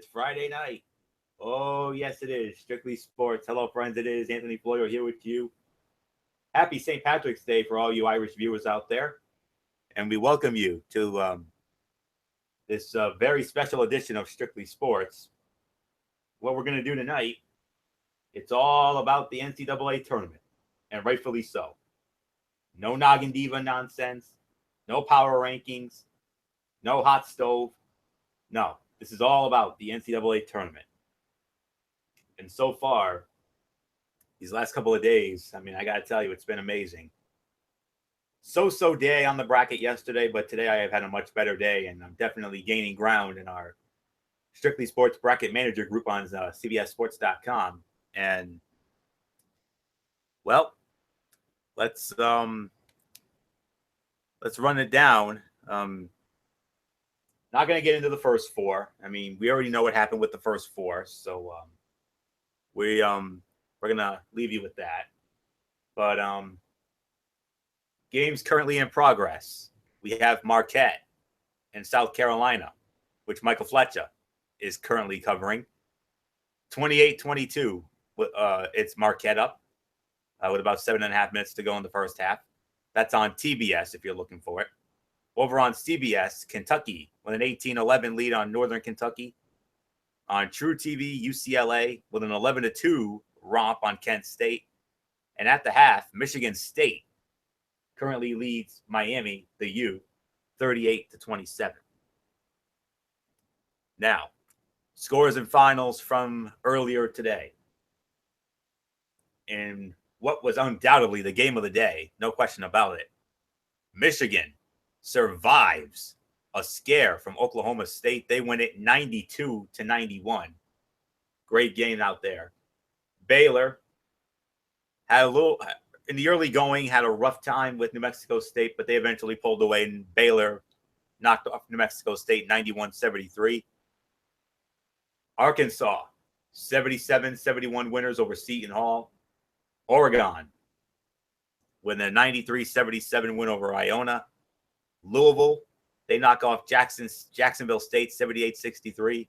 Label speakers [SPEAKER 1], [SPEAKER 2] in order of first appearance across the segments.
[SPEAKER 1] It's Friday night. Oh, yes, it is. Strictly Sports. Hello, friends. It is Anthony Floyer here with you. Happy St. Patrick's Day for all you Irish viewers out there. And we welcome you to this very special edition of Strictly Sports. What we're going to do tonight, it's all about the NCAA tournament, and rightfully so. No noggin diva nonsense, no power rankings, no hot stove. No, this is all about the NCAA tournament. And so far, these last couple of days, I got to tell you, it's been amazing. So day on the bracket yesterday, but today I have had a much better day, and I'm definitely gaining ground in our Strictly Sports Bracket Manager group on CBSSports.com. And, well, let's run it down. Not going to get into the first four. We already know what happened with the first four, so we're going to leave you with that. But games currently in progress. We have Marquette and South Carolina, which Michael Fletcher is currently covering. 28-22, it's Marquette up with about 7.5 minutes to go in the first half. That's on TBS if you're looking for it. Over on CBS, Kentucky with an 18-11 lead on Northern Kentucky. On True TV, UCLA with an 11-2 romp on Kent State. And at the half, Michigan State currently leads Miami, the U, 38-27. Now, scores and finals from earlier today. In what was undoubtedly the game of the day, no question about it, Michigan survives a scare from Oklahoma State. They win it 92-91. Great game out there. Baylor had in the early going, had a rough time with New Mexico State, but they eventually pulled away, and Baylor knocked off New Mexico State 91-73. Arkansas, 77-71 winners over Seton Hall. Oregon with a 93-77 win over Iona. Louisville, they knock off Jacksonville State 78-63.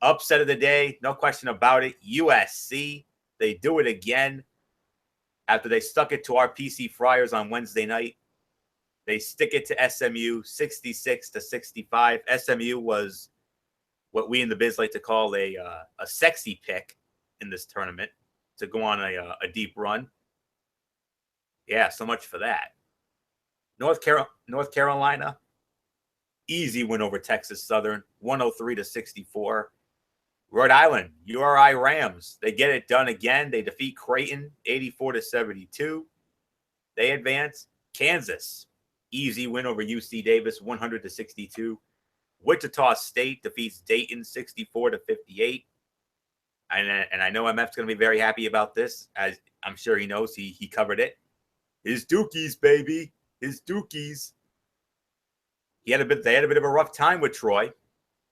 [SPEAKER 1] Upset of the day, no question about it. USC, they do it again. After they stuck it to our PC Friars on Wednesday night, they stick it to SMU 66-65. SMU was what we in the biz like to call a sexy pick in this tournament to go on a deep run. Yeah, so much for that. North Carolina, easy win over Texas Southern, 103-64. Rhode Island, URI Rams, they get it done again. They defeat Creighton, 84-72. They advance. Kansas, easy win over UC Davis, 100-62. Wichita State defeats Dayton, 64-58. And I know MF's going to be very happy about this, as I'm sure he knows. He covered it. His Dukies, baby. His Dukies. They had a bit of a rough time with Troy.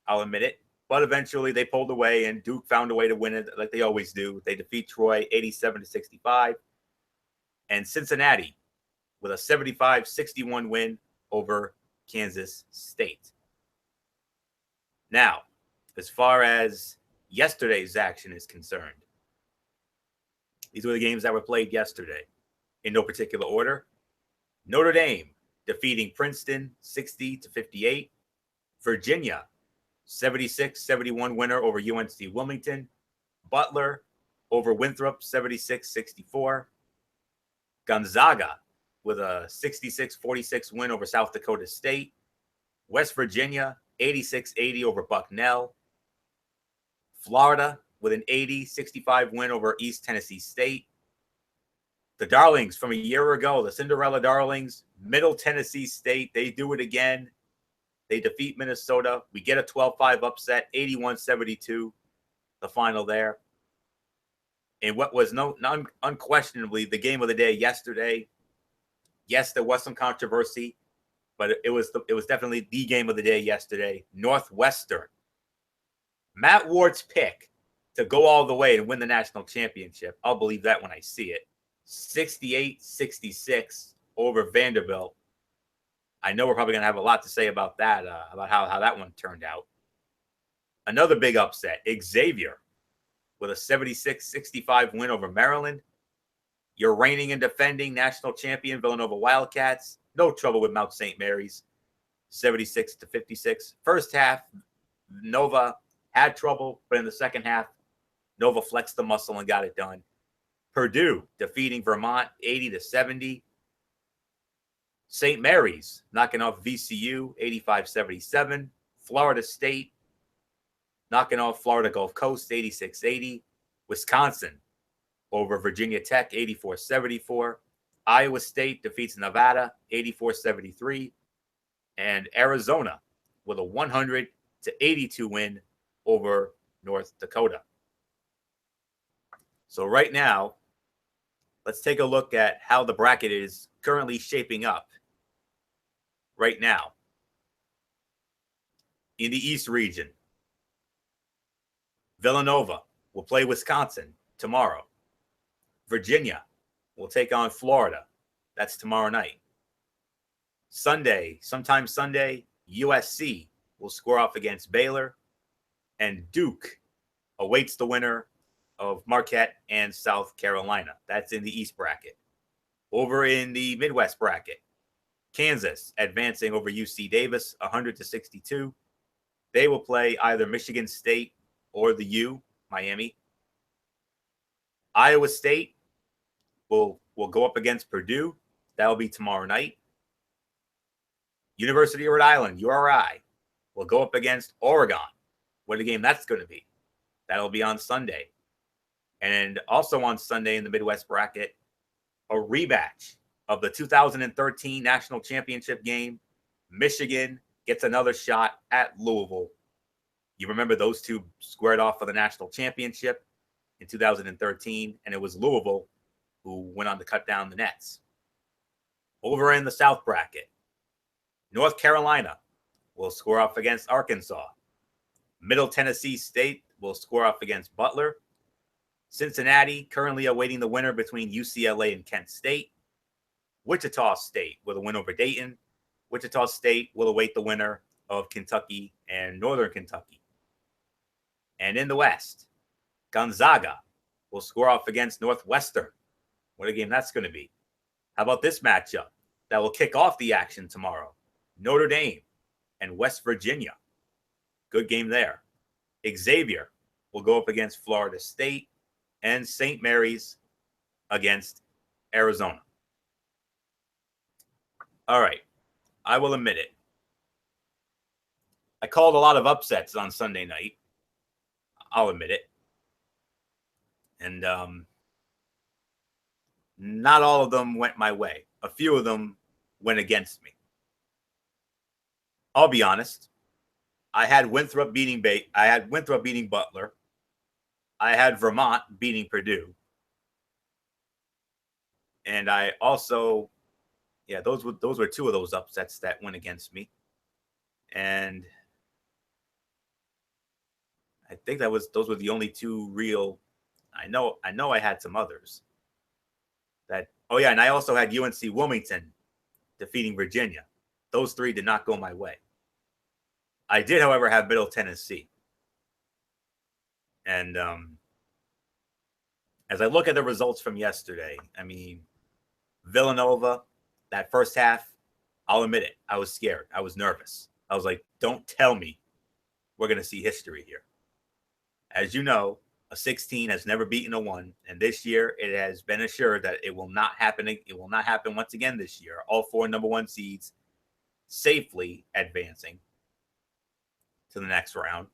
[SPEAKER 1] I'll admit it. But eventually they pulled away, and Duke found a way to win it like they always do. They defeat Troy 87-65. And Cincinnati with a 75-61 win over Kansas State. Now, as far as yesterday's action is concerned, these were the games that were played yesterday in no particular order. Notre Dame defeating Princeton 60-58. Virginia 76-71 winner over UNC Wilmington. Butler over Winthrop 76-64. Gonzaga with a 66-46 win over South Dakota State. West Virginia 86-80 over Bucknell. Florida with an 80-65 win over East Tennessee State. The Darlings from a year ago, the Cinderella Darlings, Middle Tennessee State, they do it again. They defeat Minnesota. We get a 12-5 upset, 81-72, the final there. And what was unquestionably the game of the day yesterday. Yes, there was some controversy, but it was definitely the game of the day yesterday. Northwestern. Matt Ward's pick to go all the way and win the national championship. I'll believe that when I see it. 68-66 over Vanderbilt. I know we're probably going to have a lot to say about that, about how that one turned out. Another big upset, Xavier with a 76-65 win over Maryland. Your reigning and defending national champion Villanova Wildcats, no trouble with Mount St. Mary's, 76-56. First half, Nova had trouble, but in the second half, Nova flexed the muscle and got it done. Purdue defeating Vermont 80-70. St. Mary's knocking off VCU 85-77. Florida State knocking off Florida Gulf Coast 86-80. Wisconsin over Virginia Tech 84-74. Iowa State defeats Nevada 84-73. And Arizona with a 100-82 win over North Dakota. So right now, let's take a look at how the bracket is currently shaping up right now. In the East region, Villanova will play Wisconsin tomorrow. Virginia will take on Florida. That's tomorrow night. Sometime Sunday, USC will square off against Baylor. And Duke awaits the winner of Marquette and South Carolina. That's in the East bracket. Over in the Midwest bracket, Kansas advancing over UC Davis 100-62. They will play either Michigan State or the U, Miami. Iowa State will go up against Purdue. That will be tomorrow night. University of Rhode Island, URI, will go up against Oregon. What a game that's going to be. That'll be on Sunday. And also on Sunday in the Midwest bracket, a rematch of the 2013 National Championship game. Michigan gets another shot at Louisville. You remember those two squared off for the national championship in 2013, and it was Louisville who went on to cut down the nets. Over in the South bracket, North Carolina will square off against Arkansas. Middle Tennessee State will square off against Butler. Cincinnati currently awaiting the winner between UCLA and Kent State. Wichita State with a win over Dayton. Wichita State will await the winner of Kentucky and Northern Kentucky. And in the West, Gonzaga will square off against Northwestern. What a game that's going to be. How about this matchup that will kick off the action tomorrow? Notre Dame and West Virginia. Good game there. Xavier will go up against Florida State, and St. Mary's against Arizona. All right. I will admit it. I called a lot of upsets on Sunday night. I'll admit it. And not all of them went my way. A few of them went against me. I'll be honest. I had Winthrop beating Butler. I had Vermont beating Purdue. And I also, those were two of those upsets that went against me. And I think those were the only two real. I know I had some others. And I also had UNC Wilmington defeating Virginia. Those three did not go my way. I did, however, have Middle Tennessee. And as I look at the results from yesterday, I mean, Villanova, that first half, I'll admit it, I was scared. I was nervous. I was like, don't tell me we're going to see history here. As you know, a 16 has never beaten a 1, and this year it has been assured that it will not happen. It will not happen once again this year. All 4 number 1 seeds safely advancing to the next round.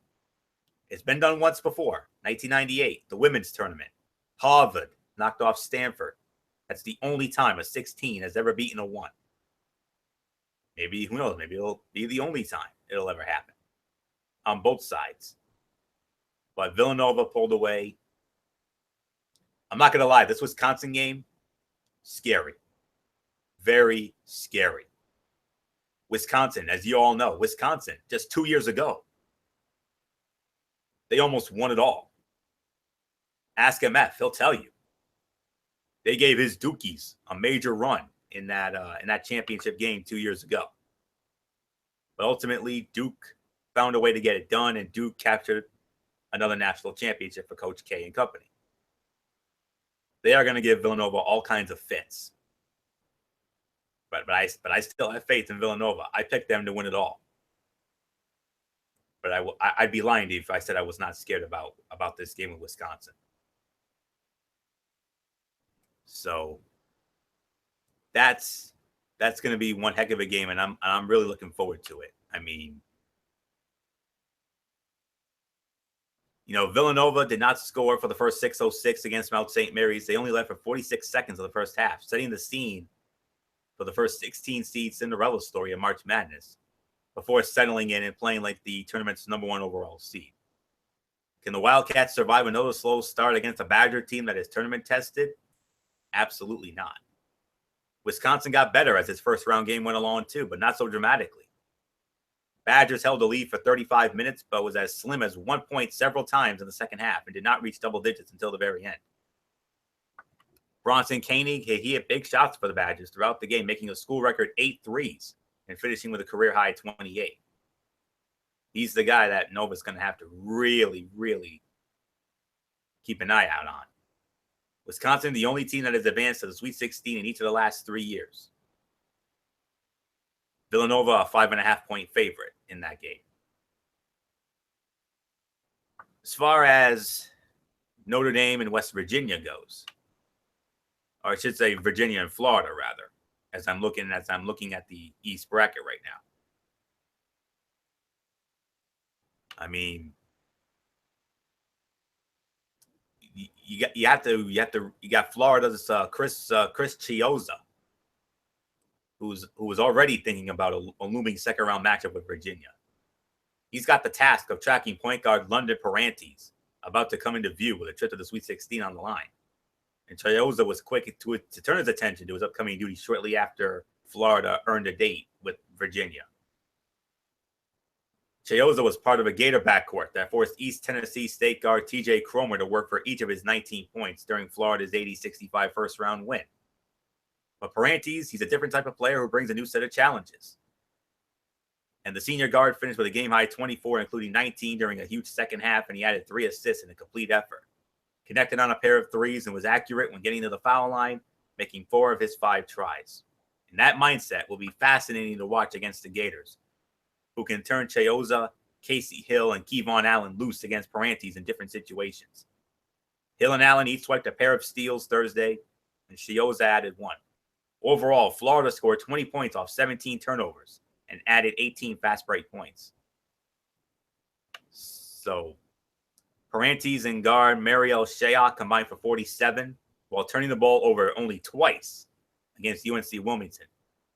[SPEAKER 1] It's been done once before, 1998, the women's tournament. Harvard knocked off Stanford. That's the only time a 16 has ever beaten a 1. Maybe, who knows, maybe it'll be the only time it'll ever happen on both sides. But Villanova pulled away. I'm not going to lie, this Wisconsin game, scary. Very scary. Wisconsin, as you all know, Wisconsin, just 2 years ago, they almost won it all. Ask MF, he'll tell you. They gave his Dukies a major run in that championship game 2 years ago. But ultimately, Duke found a way to get it done, and Duke captured another national championship for Coach K and company. They are going to give Villanova all kinds of fits. But I still have faith in Villanova. I picked them to win it all. But I'd be lying to you if I said I was not scared about this game with Wisconsin. So that's going to be one heck of a game, and I'm really looking forward to it. I mean, Villanova did not score for the first 6:06 against Mount St. Mary's. They only led for 46 seconds of the first half, setting the scene for the first 16 seed Cinderella story of March Madness before settling in and playing like the tournament's number 1 overall seed. Can the Wildcats survive another slow start against a Badger team that is tournament tested? Absolutely not. Wisconsin got better as its first round game went along too, but not so dramatically. Badgers held the lead for 35 minutes, but was as slim as 1 point several times in the second half and did not reach double digits until the very end. Bronson Koenig, he hit big shots for the Badgers throughout the game, making a school record 8 threes and finishing with a career-high 28. He's the guy that Nova's going to have to really, really keep an eye out on. Wisconsin, the only team that has advanced to the Sweet 16 in each of the last 3 years. Villanova, a 5.5-point favorite in that game. As far as Notre Dame and West Virginia goes, or I should say Virginia and Florida, rather, as I'm looking at the East bracket right now. I mean, you got Florida's Chris Chiozza, who was already thinking about a looming second round matchup with Virginia. He's got the task of tracking point guard London Parantes, about to come into view with a trip to the Sweet 16 on the line. And Chiozza was quick to turn his attention to his upcoming duty shortly after Florida earned a date with Virginia. Chiozza was part of a Gator backcourt that forced East Tennessee State guard TJ Cromer to work for each of his 19 points during Florida's 80-65 first-round win. But Parantes, he's a different type of player who brings a new set of challenges. And the senior guard finished with a game-high 24, including 19 during a huge second half, and he added 3 assists in a complete effort. Connected on a pair of threes and was accurate when getting to the foul line, making 4 of his 5 tries. And that mindset will be fascinating to watch against the Gators, who can turn Chiozza, Casey Hill, and Kevon Allen loose against Parantes in different situations. Hill and Allen each swiped a pair of steals Thursday, and Chiozza added 1. Overall, Florida scored 20 points off 17 turnovers and added 18 fast break points. So, Parantes and guard Mariel Shayok combined for 47, while turning the ball over only twice against UNC Wilmington.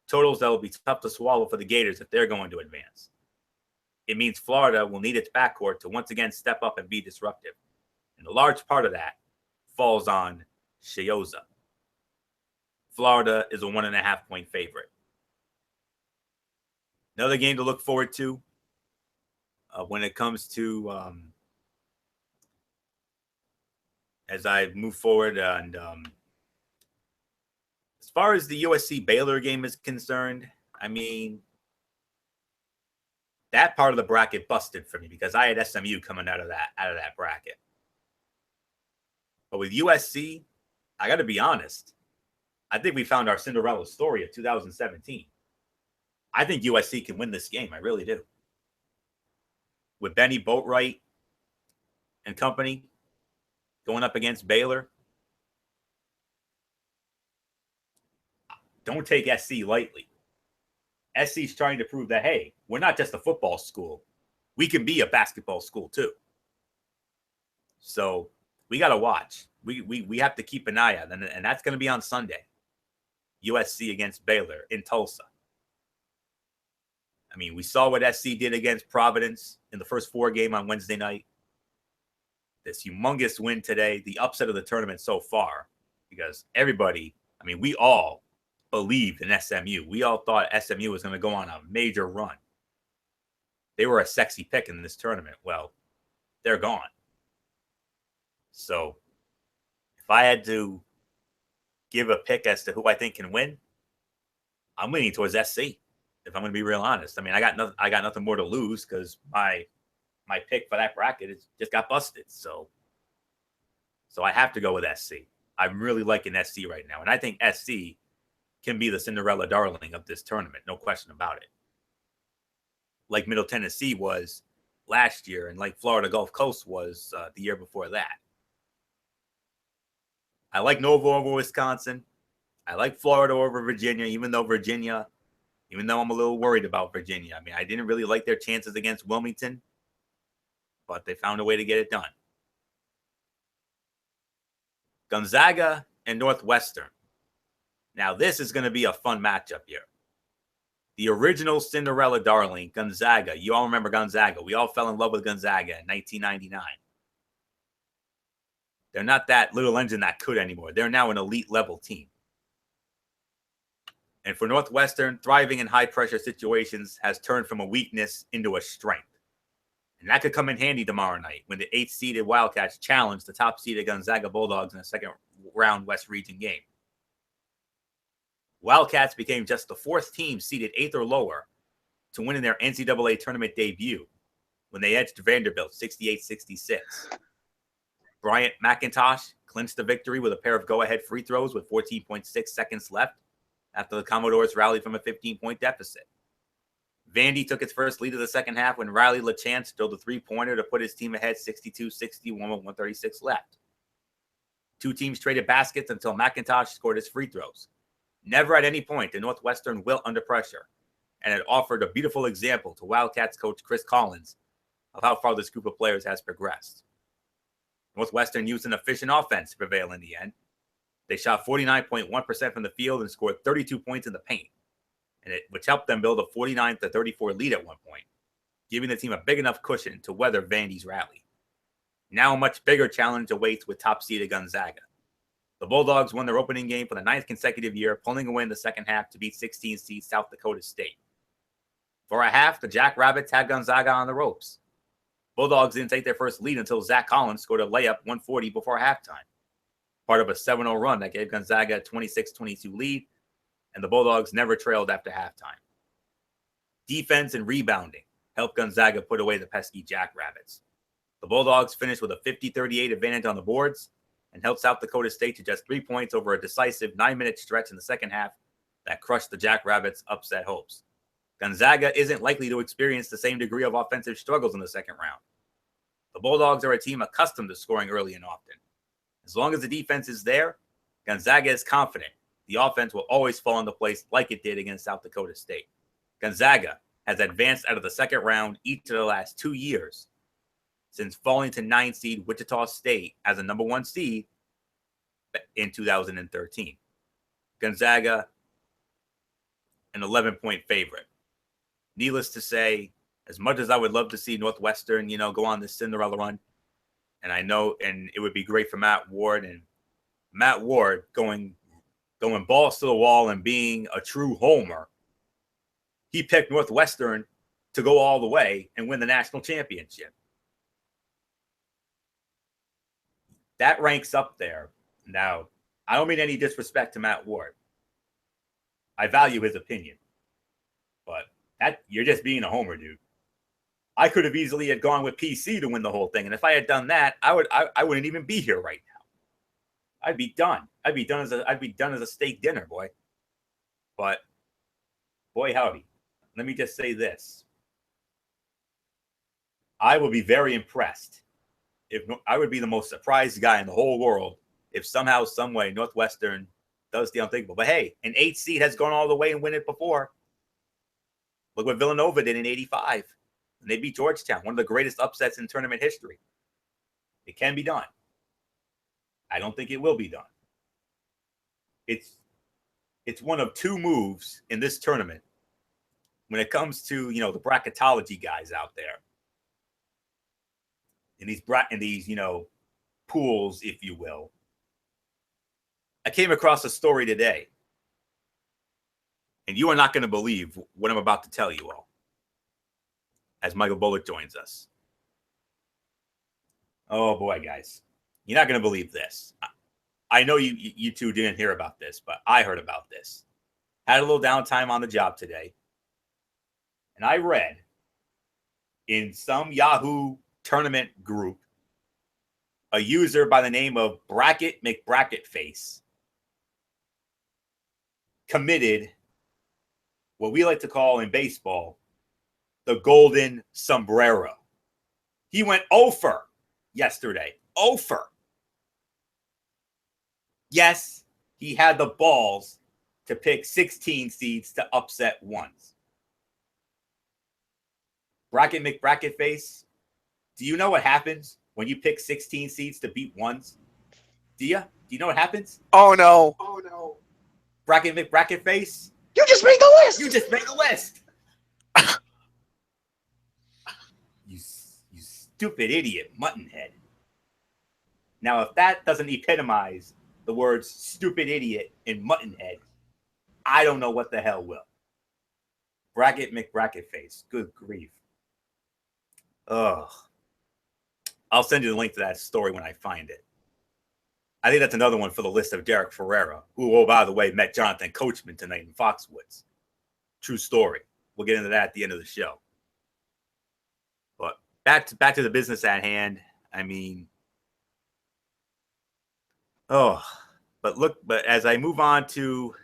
[SPEAKER 1] Totals that will be tough to swallow for the Gators if they're going to advance. It means Florida will need its backcourt to once again step up and be disruptive. And a large part of that falls on Chiozza. Florida is a 1.5-point favorite. Another game to look forward to when it comes to as I move forward. And as far as the USC Baylor game is concerned, I mean, that part of the bracket busted for me because I had SMU coming out of that bracket. But with USC, I got to be honest. I think we found our Cinderella story of 2017. I think USC can win this game. I really do. With Benny Boatwright and company going up against Baylor, don't take SC lightly. SC's trying to prove that, hey, we're not just a football school. We can be a basketball school too. So we got to watch. We have to keep an eye out, and that's going to be on Sunday. USC against Baylor in Tulsa. I mean, we saw what SC did against Providence in the first 4 game on Wednesday night. This humongous win today, the upset of the tournament so far, because everybody, I mean, we all believed in SMU. We all thought SMU was going to go on a major run. They were a sexy pick in this tournament. Well, they're gone. So if I had to give a pick as to who I think can win, I'm leaning towards SC. If I'm going to be real honest, I mean, I got nothing more to lose because my pick for that bracket is just got busted. So I have to go with SC. I'm really liking SC right now, and I think SC can be the Cinderella darling of this tournament, no question about it. Like Middle Tennessee was last year, and like Florida Gulf Coast was the year before that. I like Nova over Wisconsin. I like Florida over Virginia, even though I'm a little worried about Virginia. I mean, I didn't really like their chances against Wilmington, but they found a way to get it done. Gonzaga and Northwestern. Now, this is going to be a fun matchup here. The original Cinderella darling, Gonzaga. You all remember Gonzaga. We all fell in love with Gonzaga in 1999. They're not that little engine that could anymore. They're now an elite level team. And for Northwestern, thriving in high-pressure situations has turned from a weakness into a strength. And that could come in handy tomorrow night when the 8th-seeded Wildcats challenge the top-seeded Gonzaga Bulldogs in a second-round West Region game. Wildcats became just the 4th team seeded 8th or lower to win in their NCAA tournament debut when they edged Vanderbilt 68-66. Bryant McIntosh clinched the victory with a pair of go-ahead free throws with 14.6 seconds left after the Commodores rallied from a 15-point deficit. Vandy took its first lead of the second half when Riley LaChance drilled a three-pointer to put his team ahead 62-61 with 136 left. Two teams traded baskets until McIntosh scored his free throws. Never at any point did Northwestern wilt under pressure, and it offered a beautiful example to Wildcats coach Chris Collins of how far this group of players has progressed. Northwestern used an efficient offense to prevail in the end. They shot 49.1% from the field and scored 32 points in the paint, which helped them build a 49-34 lead at one point, giving the team a big enough cushion to weather Vandy's rally. Now a much bigger challenge awaits with top-seeded Gonzaga. The Bulldogs won their opening game for the 9th consecutive year, pulling away in the second half to beat 16-seed South Dakota State. For a half, the Jackrabbits had Gonzaga on the ropes. Bulldogs didn't take their first lead until Zach Collins scored a layup 140 before halftime, part of a 7-0 run that gave Gonzaga a 26-22 lead, and the Bulldogs never trailed after halftime. Defense and rebounding helped Gonzaga put away the pesky Jackrabbits. The Bulldogs finished with a 50-38 advantage on the boards and held South Dakota State to just 3 points over a decisive 9-minute stretch in the second half that crushed the Jackrabbits' upset hopes. Gonzaga isn't likely to experience the same degree of offensive struggles in the second round. The Bulldogs are a team accustomed to scoring early and often. As long as the defense is there, Gonzaga is confident the offense will always fall into place like it did against South Dakota State. Gonzaga has advanced out of the second round each of the last 2 years since falling to 9 seed Wichita State as a number 1 seed in 2013. Gonzaga, an 11-point favorite. Needless to say, as much as I would love to see Northwestern, go on this Cinderella run, and I know, and it would be great for Matt Ward, and Matt Ward going balls to the wall and being a true homer, he picked Northwestern to go all the way and win the national championship. That ranks up there. Now, I don't mean any disrespect to Matt Ward. I value his opinion, but you're just being a homer, dude. I could have easily had gone with PC to win the whole thing, and if I had done that, I wouldn't even be here right now. I'd be done. I'd be done as a steak dinner, boy. But boy, howdy. Let me just say this. I will be very impressed if I would be the most surprised guy in the whole world if somehow, some way, Northwestern does the unthinkable. But hey, an 8 seed has gone all the way and win it before. Look what Villanova did in '85. And they beat Georgetown, one of the greatest upsets in tournament history. It can be done. I don't think it will be done. It's one of 2 moves in this tournament when it comes to, the bracketology guys out there. In these pools, if you will. I came across a story today, and you are not going to believe what I'm about to tell you all as Michael Bullock joins us. Oh, boy, guys. You're not going to believe this. I know you two didn't hear about this, but I heard about this. Had a little downtime on the job today. And I read in some Yahoo tournament group, a user by the name of Bracket McBracketface committed what we like to call in baseball the golden sombrero. He went 0 for yesterday. 0 for. Yes, he had the balls to pick 16 seeds to upset ones. Bracket McBracketface, do you know what happens when you pick 16 seeds to beat ones? Do you know what happens?
[SPEAKER 2] Oh, no.
[SPEAKER 1] Bracket McBracketface,
[SPEAKER 2] You just made the list.
[SPEAKER 1] you just made the list. you stupid idiot muttonhead. Now, if that doesn't epitomize the words stupid idiot and muttonhead, I don't know what the hell will. Bracket McBracketface. Good grief. Ugh. I'll send you the link to that story when I find it. I think that's another one for the list of Derek Ferreira, who, oh, by the way, met Jonathan Coachman tonight in Foxwoods. True story. We'll get into that at the end of the show. But back to the business at hand. I mean, but as I move on to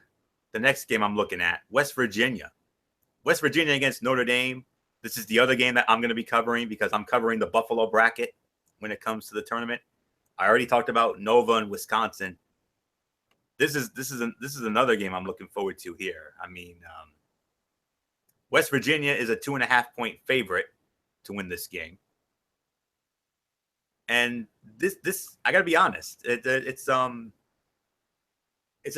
[SPEAKER 1] the next game I'm looking at, West Virginia against Notre Dame. This is the other game that I'm going to be covering because I'm covering the Buffalo bracket when it comes to the tournament. I already talked about Nova and Wisconsin. This is another game I'm looking forward to here. I mean, West Virginia is a 2.5-point favorite to win this game. And this I got to be honest, it's a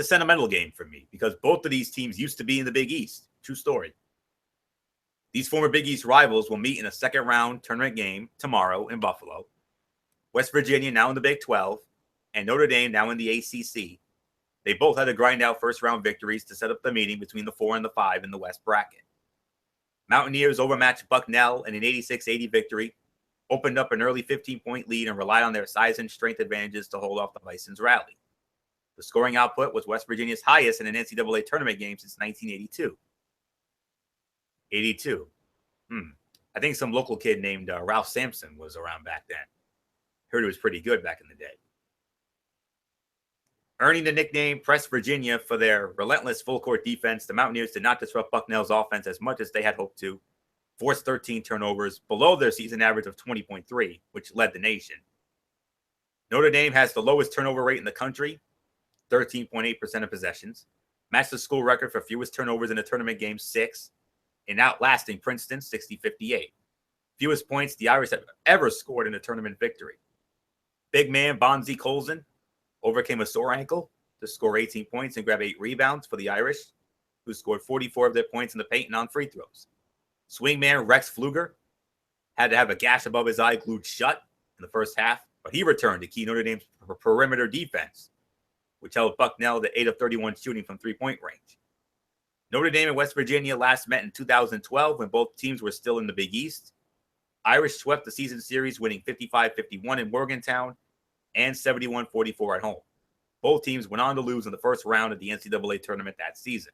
[SPEAKER 1] sentimental game for me because both of these teams used to be in the Big East. True story. These former Big East rivals will meet in a second round tournament game tomorrow in Buffalo. West Virginia now in the Big 12 and Notre Dame now in the ACC. They both had to grind out first round victories to set up the meeting between the 4 and the 5 in the West bracket. Mountaineers overmatched Bucknell in an 86-80 victory, opened up an early 15-point lead and relied on their size and strength advantages to hold off the Bison's rally. The scoring output was West Virginia's highest in an NCAA tournament game since 1982. 82. I think some local kid named Ralph Sampson was around back then. Heard it was pretty good back in the day. Earning the nickname Press Virginia for their relentless full-court defense, the Mountaineers did not disrupt Bucknell's offense as much as they had hoped to, forced 13 turnovers, below their season average of 20.3, which led the nation. Notre Dame has the lowest turnover rate in the country, 13.8% of possessions, matched the school record for fewest turnovers in a tournament game, 6, and outlasting Princeton, 60-58. Fewest points the Irish have ever scored in a tournament victory. Big man Bonzi Colson overcame a sore ankle to score 18 points and grab 8 rebounds for the Irish, who scored 44 of their points in the paint and on free throws. Swingman Rex Pfluger had to have a gash above his eye glued shut in the first half, but he returned to key Notre Dame's perimeter defense, which held Bucknell to 8 of 31 shooting from three-point range. Notre Dame and West Virginia last met in 2012 when both teams were still in the Big East. Irish swept the season series, winning 55-51 in Morgantown and 71-44 at home. Both teams went on to lose in the first round of the NCAA tournament that season.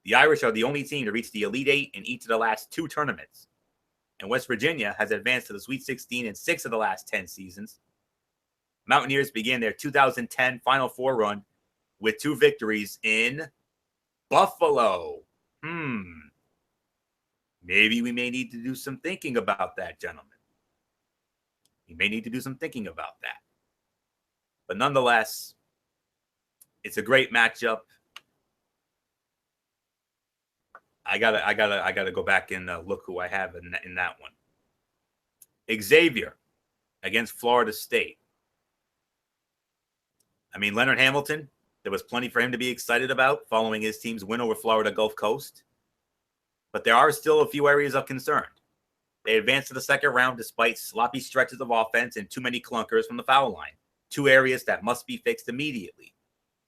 [SPEAKER 1] The Irish are the only team to reach the Elite Eight in each of the last 2 tournaments, and West Virginia has advanced to the Sweet 16 in 6 of the last 10 seasons. Mountaineers began their 2010 Final Four run with 2 victories in Buffalo. Maybe we may need to do some thinking about that, gentlemen. We may need to do some thinking about that. But nonetheless, it's a great matchup. I gotta go back and look who I have in that one. Xavier against Florida State. I mean, Leonard Hamilton, there was plenty for him to be excited about following his team's win over Florida Gulf Coast. But there are still a few areas of concern. They advanced to the second round despite sloppy stretches of offense and too many clunkers from the foul line. 2 areas that must be fixed immediately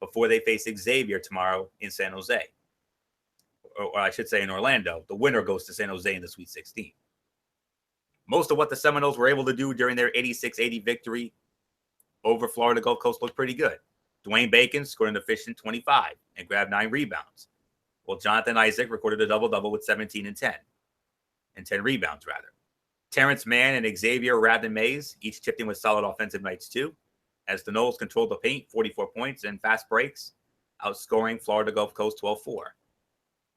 [SPEAKER 1] before they face Xavier tomorrow in San Jose. Or I should say in Orlando. The winner goes to San Jose in the Sweet 16. Most of what the Seminoles were able to do during their 86-80 victory over Florida Gulf Coast looked pretty good. Dwayne Bacon scored an efficient 25 and grabbed 9 rebounds, while Jonathan Isaac recorded a double-double with 17 and 10. and 10 rebounds, rather. Terrence Mann and Xavier Radden-Mays each chipped in with solid offensive nights, too, as the Noles controlled the paint, 44 points and fast breaks, outscoring Florida Gulf Coast 12-4.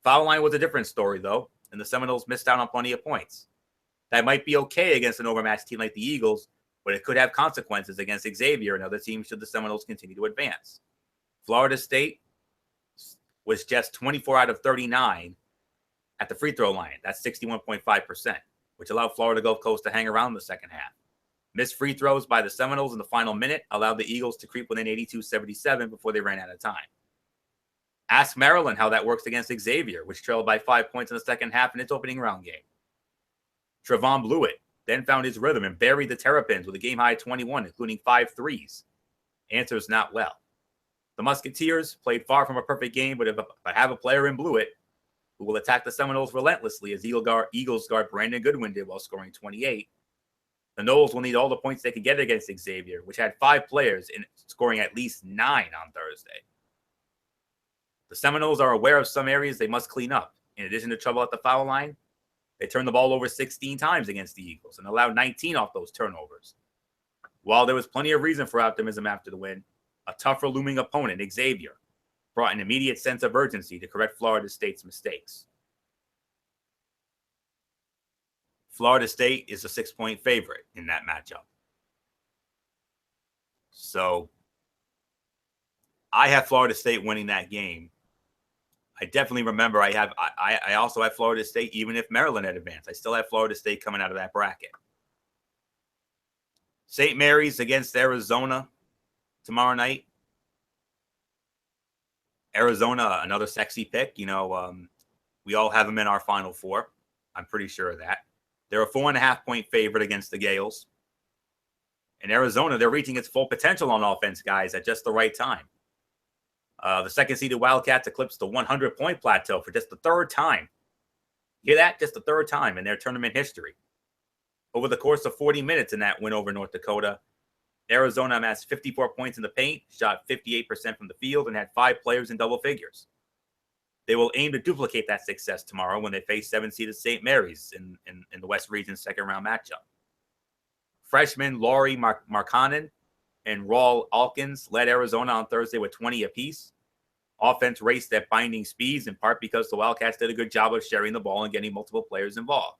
[SPEAKER 1] Foul line was a different story, though, and the Seminoles missed out on plenty of points. That might be okay against an overmatched team like the Eagles, but it could have consequences against Xavier and other teams should the Seminoles continue to advance. Florida State was just 24 out of 39 at the free throw line. That's 61.5%, which allowed Florida Gulf Coast to hang around in the second half. Missed free throws by the Seminoles in the final minute allowed the Eagles to creep within 82-77 before they ran out of time. Ask Maryland how that works against Xavier, which trailed by 5 points in the second half in its opening round game. Trevon Blewett then found his rhythm and buried the Terrapins with a game-high 21, including 5 threes. Answers not well. The Musketeers played far from a perfect game, but have a player in Blewett who will attack the Seminoles relentlessly as Eagles guard Brandon Goodwin did while scoring 28. The Noles will need all the points they can get against Xavier, which had 5 players in scoring at least 9 on Thursday. The Seminoles are aware of some areas they must clean up. In addition to trouble at the foul line, they turned the ball over 16 times against the Eagles and allowed 19 off those turnovers. While there was plenty of reason for optimism after the win, a tougher looming opponent, Xavier, brought an immediate sense of urgency to correct Florida State's mistakes. Florida State is a 6-point favorite in that matchup. So I have Florida State winning that game. I definitely remember I also have Florida State, even if Maryland had advanced. I still have Florida State coming out of that bracket. St. Mary's against Arizona tomorrow night. Arizona, another sexy pick. We all have them in our Final Four. I'm pretty sure of that. They're a 4.5-point favorite against the Gales. In Arizona, they're reaching its full potential on offense, guys, at just the right time. The second-seeded Wildcats eclipsed the 100-point plateau for just the third time. Hear that? Just the third time in their tournament history. Over the course of 40 minutes in that win over North Dakota, Arizona amassed 54 points in the paint, shot 58% from the field, and had 5 players in double figures. They will aim to duplicate that success tomorrow when they face 7-seeded St. Mary's in the West Region's second-round matchup. Freshmen Laurie Markkanen and Raul Alkins led Arizona on Thursday with 20 apiece. Offense raced at binding speeds, in part because the Wildcats did a good job of sharing the ball and getting multiple players involved.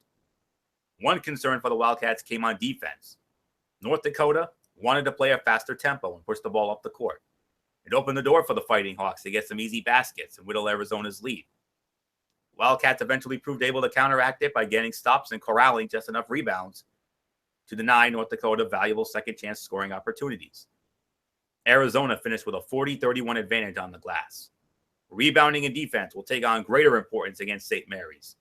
[SPEAKER 1] One concern for the Wildcats came on defense. North Dakota wanted to play a faster tempo and push the ball up the court. It opened the door for the Fighting Hawks to get some easy baskets and whittle Arizona's lead. Wildcats eventually proved able to counteract it by getting stops and corralling just enough rebounds to deny North Dakota valuable second-chance scoring opportunities. Arizona finished with a 40-31 advantage on the glass. Rebounding and defense will take on greater importance against St. Mary's.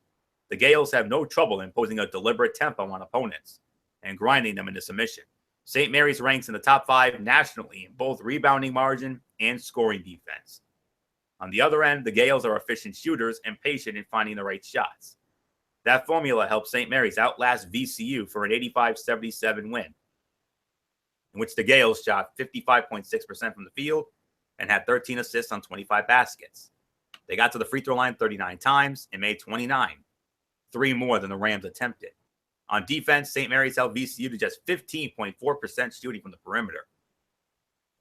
[SPEAKER 1] The Gales have no trouble imposing a deliberate tempo on opponents and grinding them into submission. St. Mary's ranks in the top 5 nationally in both rebounding margin and scoring defense. On the other end, the Gales are efficient shooters and patient in finding the right shots. That formula helped St. Mary's outlast VCU for an 85-77 win, in which the Gales shot 55.6% from the field and had 13 assists on 25 baskets. They got to the free throw line 39 times and made 29, 3 more than the Rams attempted. On defense, St. Mary's held VCU to just 15.4% shooting from the perimeter.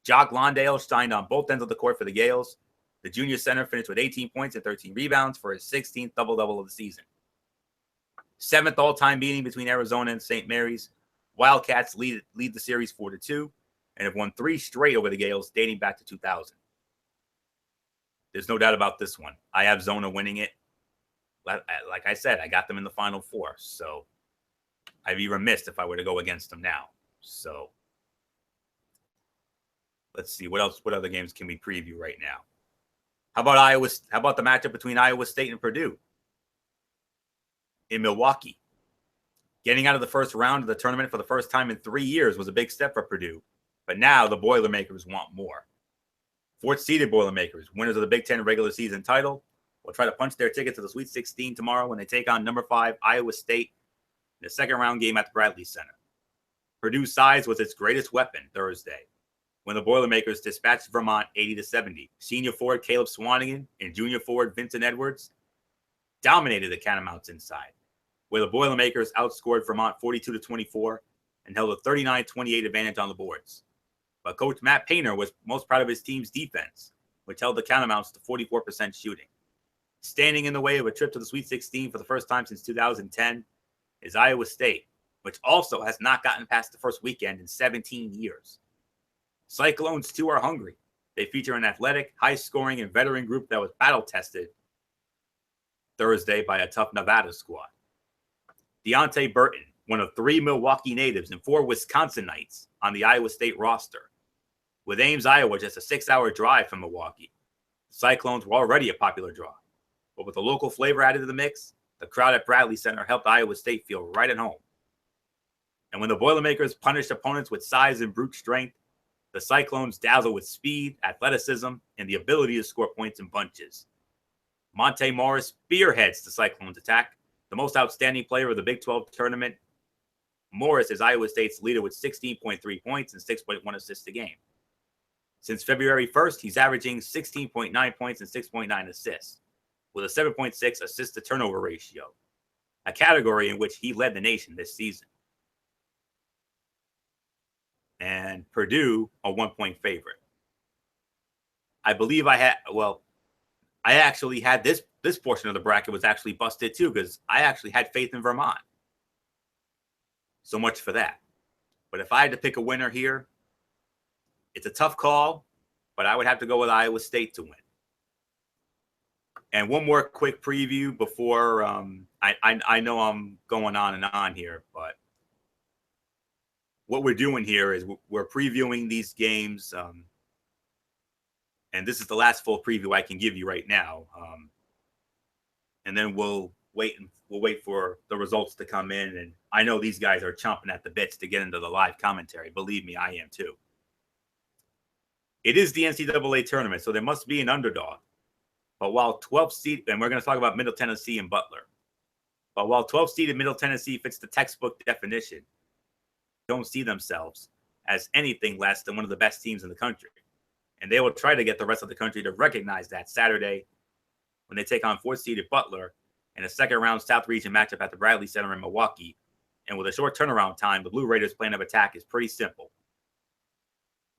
[SPEAKER 1] Jock Londale shined on both ends of the court for the Gales. The junior center finished with 18 points and 13 rebounds for his 16th double-double of the season. 7th all-time meeting between Arizona and St. Mary's. Wildcats lead the series 4-2 and have won 3 straight over the Gales dating back to 2000. There's no doubt about this one. I have Zona winning it. Like I said, I got them in the Final Four, so I'd be remiss if I were to go against them now. So let's see what other games can we preview right now. How about the matchup between Iowa State and Purdue in Milwaukee? Getting out of the first round of the tournament for the first time in 3 years was a big step for Purdue, but now the Boilermakers want more. 4th-seeded Boilermakers, winners of the Big Ten regular season title, will try to punch their ticket to the Sweet 16 tomorrow when they take on number 5 Iowa State in the second-round game at the Bradley Center. Purdue's size was its greatest weapon Thursday when the Boilermakers dispatched Vermont 80-70. Senior forward Caleb Swanigan and junior forward Vincent Edwards dominated the Catamounts inside, where the Boilermakers outscored Vermont 42-24 and held a 39-28 advantage on the boards. But Coach Matt Painter was most proud of his team's defense, which held the countermounts to 44% shooting. Standing in the way of a trip to the Sweet 16 for the first time since 2010 is Iowa State, which also has not gotten past the first weekend in 17 years. Cyclones, too, are hungry. They feature an athletic, high-scoring, and veteran group that was battle-tested Thursday by a tough Nevada squad. Deontay Burton, one of 3 Milwaukee natives and 4 Wisconsinites on the Iowa State roster. With Ames, Iowa, just a 6-hour drive from Milwaukee, the Cyclones were already a popular draw. But with the local flavor added to the mix, the crowd at Bradley Center helped Iowa State feel right at home. And when the Boilermakers punished opponents with size and brute strength, the Cyclones dazzle with speed, athleticism, and the ability to score points in bunches. Monte Morris spearheads the Cyclones' attack, the most outstanding player of the Big 12 tournament. Morris is Iowa State's leader with 16.3 points and 6.1 assists a game. Since February 1st, he's averaging 16.9 points and 6.9 assists, with a 7.6 assist-to-turnover ratio, a category in which he led the nation this season. And Purdue, a 1-point favorite. I believe I actually had this portion of the bracket was actually busted too, because I actually had faith in Vermont. So much for that. But if I had to pick a winner here, it's a tough call, but I would have to go with Iowa State to win. And one more quick preview before I know I'm going on and on here, but what we're doing here is we're previewing these games, and this is the last full preview I can give you right now. And then we'll wait for the results to come in. And I know these guys are chomping at the bits to get into the live commentary. Believe me, I am too. It is the NCAA tournament, so there must be an underdog. But while 12-seed, and we're going to talk about Middle Tennessee and Butler. But while 12-seeded Middle Tennessee fits the textbook definition, don't see themselves as anything less than one of the best teams in the country. And they will try to get the rest of the country to recognize that Saturday when they take on 4th-seeded Butler in a second-round South Region matchup at the Bradley Center in Milwaukee. And with a short turnaround time, the Blue Raiders' plan of attack is pretty simple.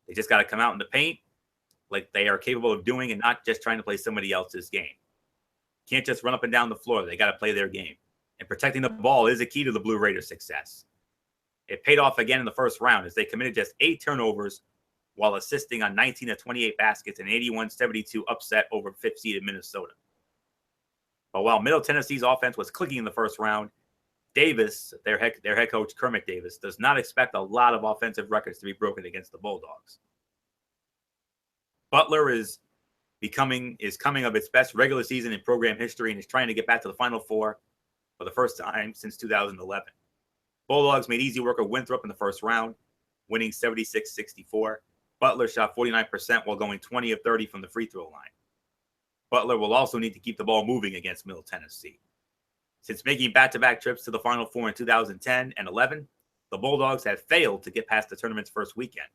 [SPEAKER 1] They just got to come out in the paint like they are capable of doing and not just trying to play somebody else's game. Can't just run up and down the floor. They got to play their game. And protecting the ball is a key to the Blue Raiders' success. It paid off again in the first round as they committed just 8 turnovers while assisting on 19 of 28 baskets and 81-72 upset over 5th-seeded Minnesota. But while Middle Tennessee's offense was clicking in the first round, Davis, their head coach Kermit Davis, does not expect a lot of offensive records to be broken against the Bulldogs. Butler is coming of its best regular season in program history and is trying to get back to the Final Four for the first time since 2011. Bulldogs made easy work of Winthrop in the first round, winning 76-64. Butler shot 49% while going 20 of 30 from the free throw line. Butler will also need to keep the ball moving against Middle Tennessee. Since making back-to-back trips to the Final Four in 2010 and 11, the Bulldogs have failed to get past the tournament's first weekend.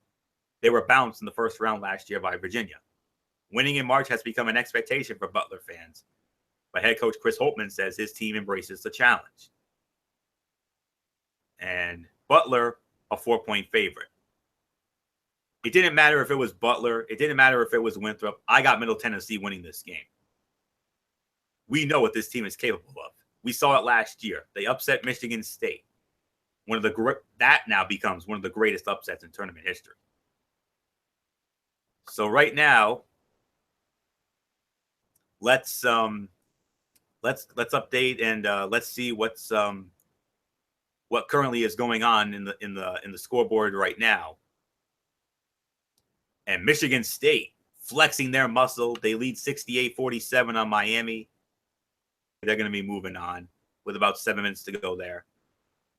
[SPEAKER 1] They were bounced in the first round last year by Virginia. Winning in March has become an expectation for Butler fans, but head coach Chris Holtmann says his team embraces the challenge. And Butler, a 4-point favorite. It didn't matter if it was Butler. It didn't matter if it was Winthrop. I got Middle Tennessee winning this game. We know what this team is capable of. We saw it last year. They upset Michigan State. That now becomes one of the greatest upsets in tournament history. So right now, let's update and let's see what currently is going on in the scoreboard right now. And Michigan State flexing their muscle. They lead 68-47 on Miami. They're going to be moving on with about 7 minutes to go there.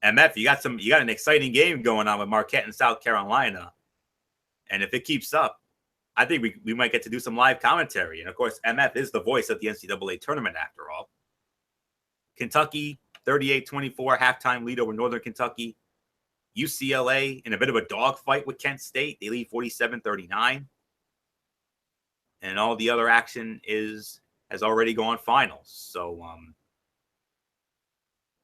[SPEAKER 1] MF, you got an exciting game going on with Marquette and South Carolina. And if it keeps up, I think we might get to do some live commentary. And of course, MF is the voice of the NCAA tournament after all. Kentucky, 38-24 halftime lead over Northern Kentucky. UCLA in a bit of a dogfight with Kent State. They lead 47-39. And all the other action has already gone finals. So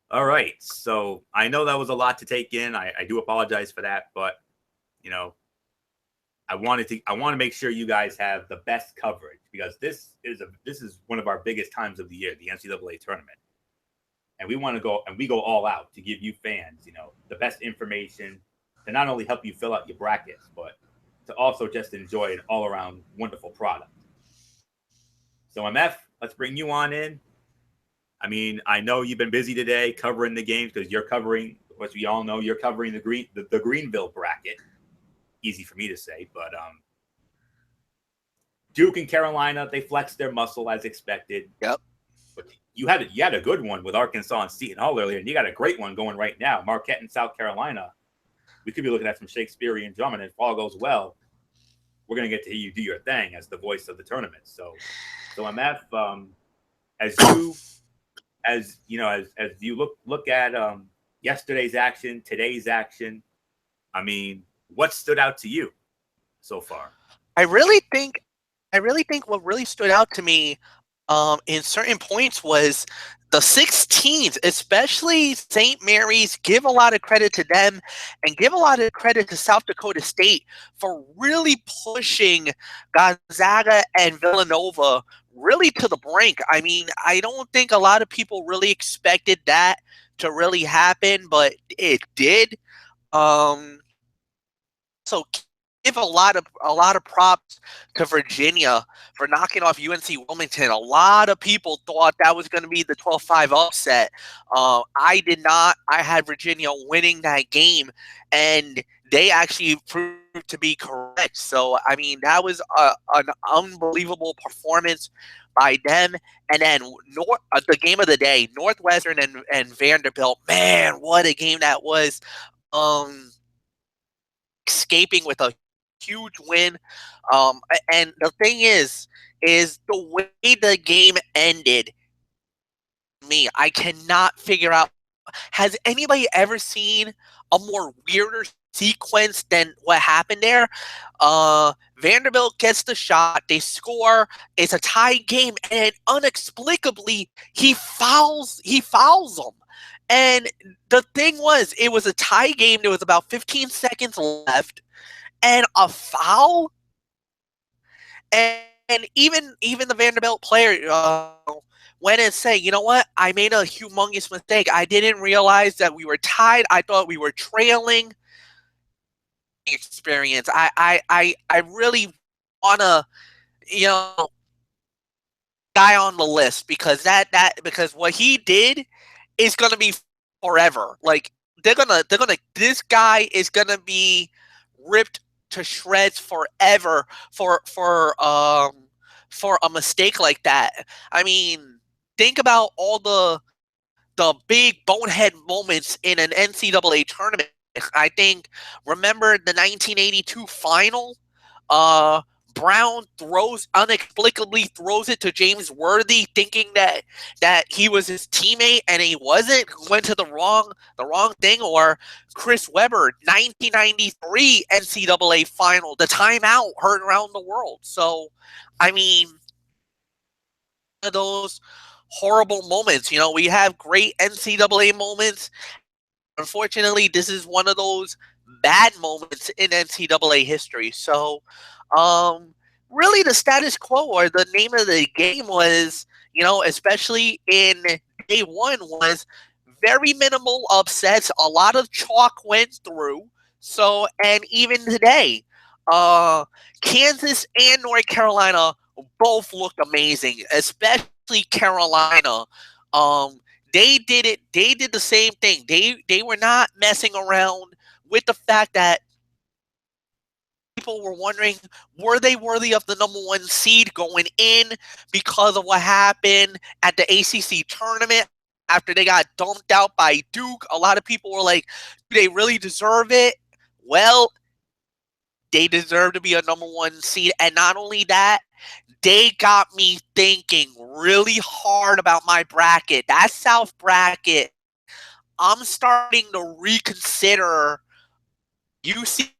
[SPEAKER 1] All right. So I know that was a lot to take in. I do apologize for that, but you know, I want to make sure you guys have the best coverage because this is one of our biggest times of the year, the NCAA tournament. And we go all out to give you fans, the best information to not only help you fill out your brackets, but to also just enjoy an all around wonderful product. So MF, let's bring you on in. I mean, I know you've been busy today covering the games because you're covering, as we all know, you're covering the Greenville bracket. Easy for me to say, but Duke and Carolina, they flexed their muscle as expected.
[SPEAKER 2] Yep.
[SPEAKER 1] But you had a good one with Arkansas and Seton Hall earlier, and you got a great one going right now. Marquette and South Carolina. We could be looking at some Shakespearean drumming, and if all goes well, we're gonna get to hear you do your thing as the voice of the tournament. So MF, as you look at yesterday's action, today's action, I mean, what stood out to you so far?
[SPEAKER 2] I really think what really stood out to me in certain points was the 16s, especially St. Mary's. Give a lot of credit to them and give a lot of credit to South Dakota State for really pushing Gonzaga and Villanova really to the brink. I mean, I don't think a lot of people really expected that to really happen, but it did. So give a lot of props to Virginia for knocking off UNC Wilmington. A lot of people thought that was going to be the 12-5 upset. I did not. I had Virginia winning that game, and they actually proved to be correct. So, I mean, that was an unbelievable performance by them. And then the game of the day, Northwestern and Vanderbilt. Man, what a game that was. Escaping with a huge win. And the thing is the way the game ended, I cannot figure out. Has anybody ever seen a more weirder sequence than what happened there? Vanderbilt gets the shot, they score, it's a tie game, and inexplicably he fouls them. And the thing was, it was a tie game. There was about 15 seconds left, and a foul. And even the Vanderbilt player went and said, "You know what? I made a humongous mistake. I didn't realize that we were tied. I thought we were trailing." Experience. I really wanna, guy on the list because because what he did is gonna be forever. Like they're gonna this guy is gonna be ripped to shreds forever for a mistake like that. I mean, think about all the big bonehead moments in an NCAA tournament. I think, remember the 1982 final? Brown inexplicably throws it to James Worthy, thinking that he was his teammate, and he wasn't. Went to the wrong thing. Or Chris Webber, 1993 NCAA final, the timeout heard around the world. So, I mean, one of those horrible moments. We have great NCAA moments. Unfortunately, this is one of those bad moments in NCAA history. So, really the status quo, or the name of the game was, especially in day one, was very minimal upsets. A lot of chalk went through. So, and even today, Kansas and North Carolina both looked amazing, especially Carolina. They did it. They did the same thing. They were not messing around with the fact that people were wondering, were they worthy of the number one seed going in because of what happened at the ACC tournament after they got dumped out by Duke? A lot of people were like, do they really deserve it? Well, they deserve to be a number one seed. And not only that, they got me thinking really hard about my bracket. That South bracket, I'm starting to reconsider UCLA,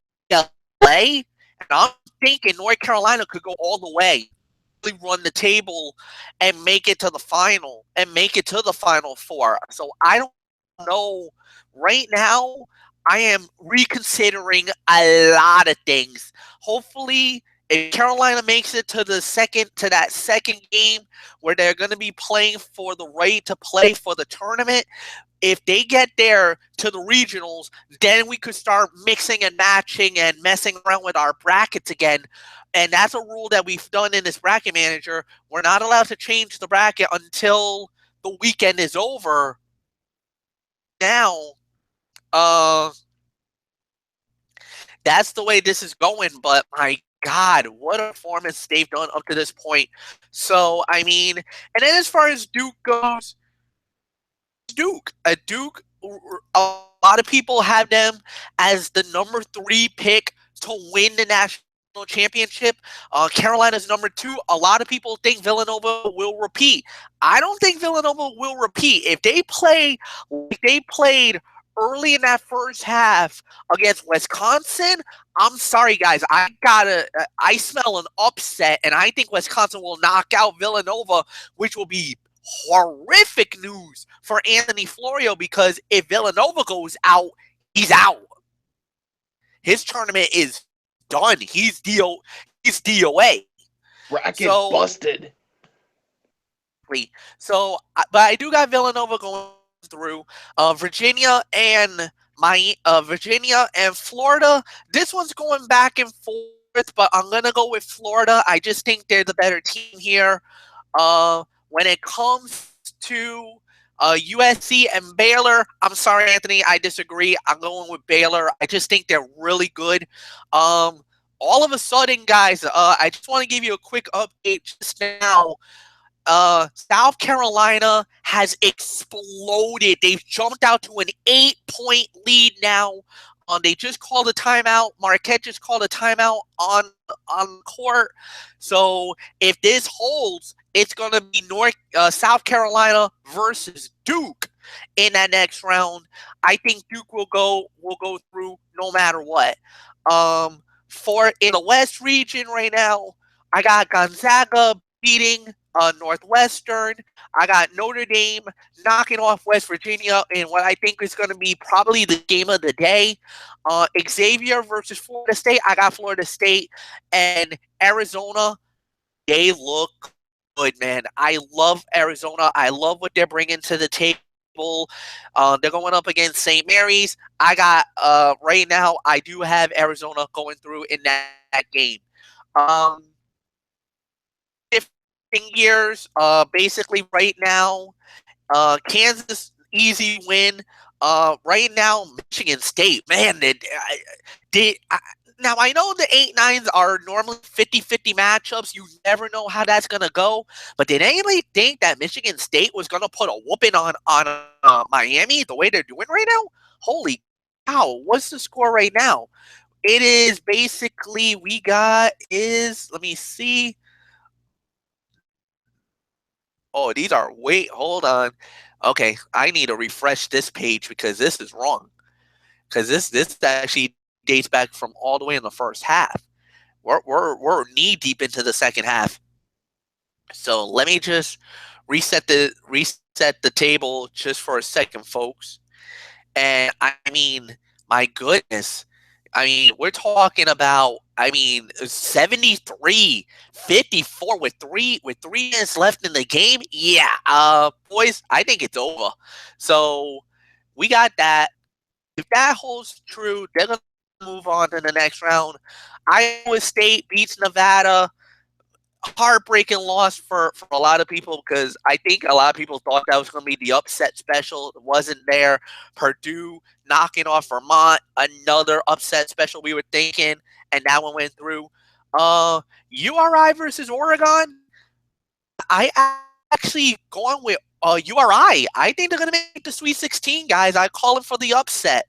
[SPEAKER 2] and I'm thinking North Carolina could go all the way, really run the table, and make it to the final, and make it to the Final Four. So I don't know, right now, I am reconsidering a lot of things. Hopefully, if Carolina makes it to that second game where they're going to be playing for the right to play for the tournament, if they get there to the regionals, then we could start mixing and matching and messing around with our brackets again. And that's a rule that we've done in this bracket manager. We're not allowed to change the bracket until the weekend is over. Now, that's the way this is going. But my God, what a performance they've done up to this point. So, I mean, and then as far as Duke goes, Duke, a lot of people have them as the number 3 pick to win the national championship. Carolina's number 2. A lot of people think Villanova will repeat. I don't think Villanova will repeat. If they play like they played early in that first half against Wisconsin, I'm sorry, guys. I smell an upset, and I think Wisconsin will knock out Villanova, which will be horrific news for Anthony Florio, because if Villanova goes out, he's out. His tournament is done. He's DOA.
[SPEAKER 3] Bracket busted.
[SPEAKER 2] So, but I do got Villanova going through. Virginia and Florida. This one's going back and forth, but I'm gonna go with Florida. I just think they're the better team here. When it comes to USC and Baylor, I'm sorry, Anthony, I disagree. I'm going with Baylor. I just think they're really good. All of a sudden, guys, I just want to give you a quick update just now. South Carolina has exploded. They've jumped out to an 8-point lead now. They just called a timeout. Marquette just called a timeout on court. So if this holds, it's going to be South Carolina versus Duke in that next round. I think Duke will go through no matter what. For in the West region right now, I got Gonzaga beating Northwestern. I got Notre Dame knocking off West Virginia in what I think is going to be probably the game of the day. Xavier versus Florida State. I got Florida State. And Arizona, they look good, man. I love Arizona. I love what they're bringing to the table. They're going up against St. Mary's. I got, right now, I do have Arizona going through in that game. Years, basically right now, Kansas easy win. Right now, Michigan State, man, now I know the 8-9s are normally 50-50 matchups. You never know how that's gonna go. But did anybody think that Michigan State was gonna put a whooping on Miami the way they're doing right now? Holy cow! What's the score right now? It is basically let me see. Oh, these are hold on. Okay, I need to refresh this page because this is wrong. Because this actually dates back from all the way in the first half. We're knee deep into the second half. So let me just reset the table just for a second, folks. And I mean, my goodness. I mean, we're talking about 73-54 with three minutes left in the game. Yeah, boys, I think it's over. So we got that. If that holds true, they're gonna move on to the next round. Iowa State beats Nevada. Heartbreaking loss for a lot of people, because I think a lot of people thought that was going to be the upset special. It wasn't there. Purdue knocking off Vermont, another upset special we were thinking, and that one went through. URI versus Oregon. I actually going with URI. I think they're going to make the Sweet 16, guys. I call it for the upset.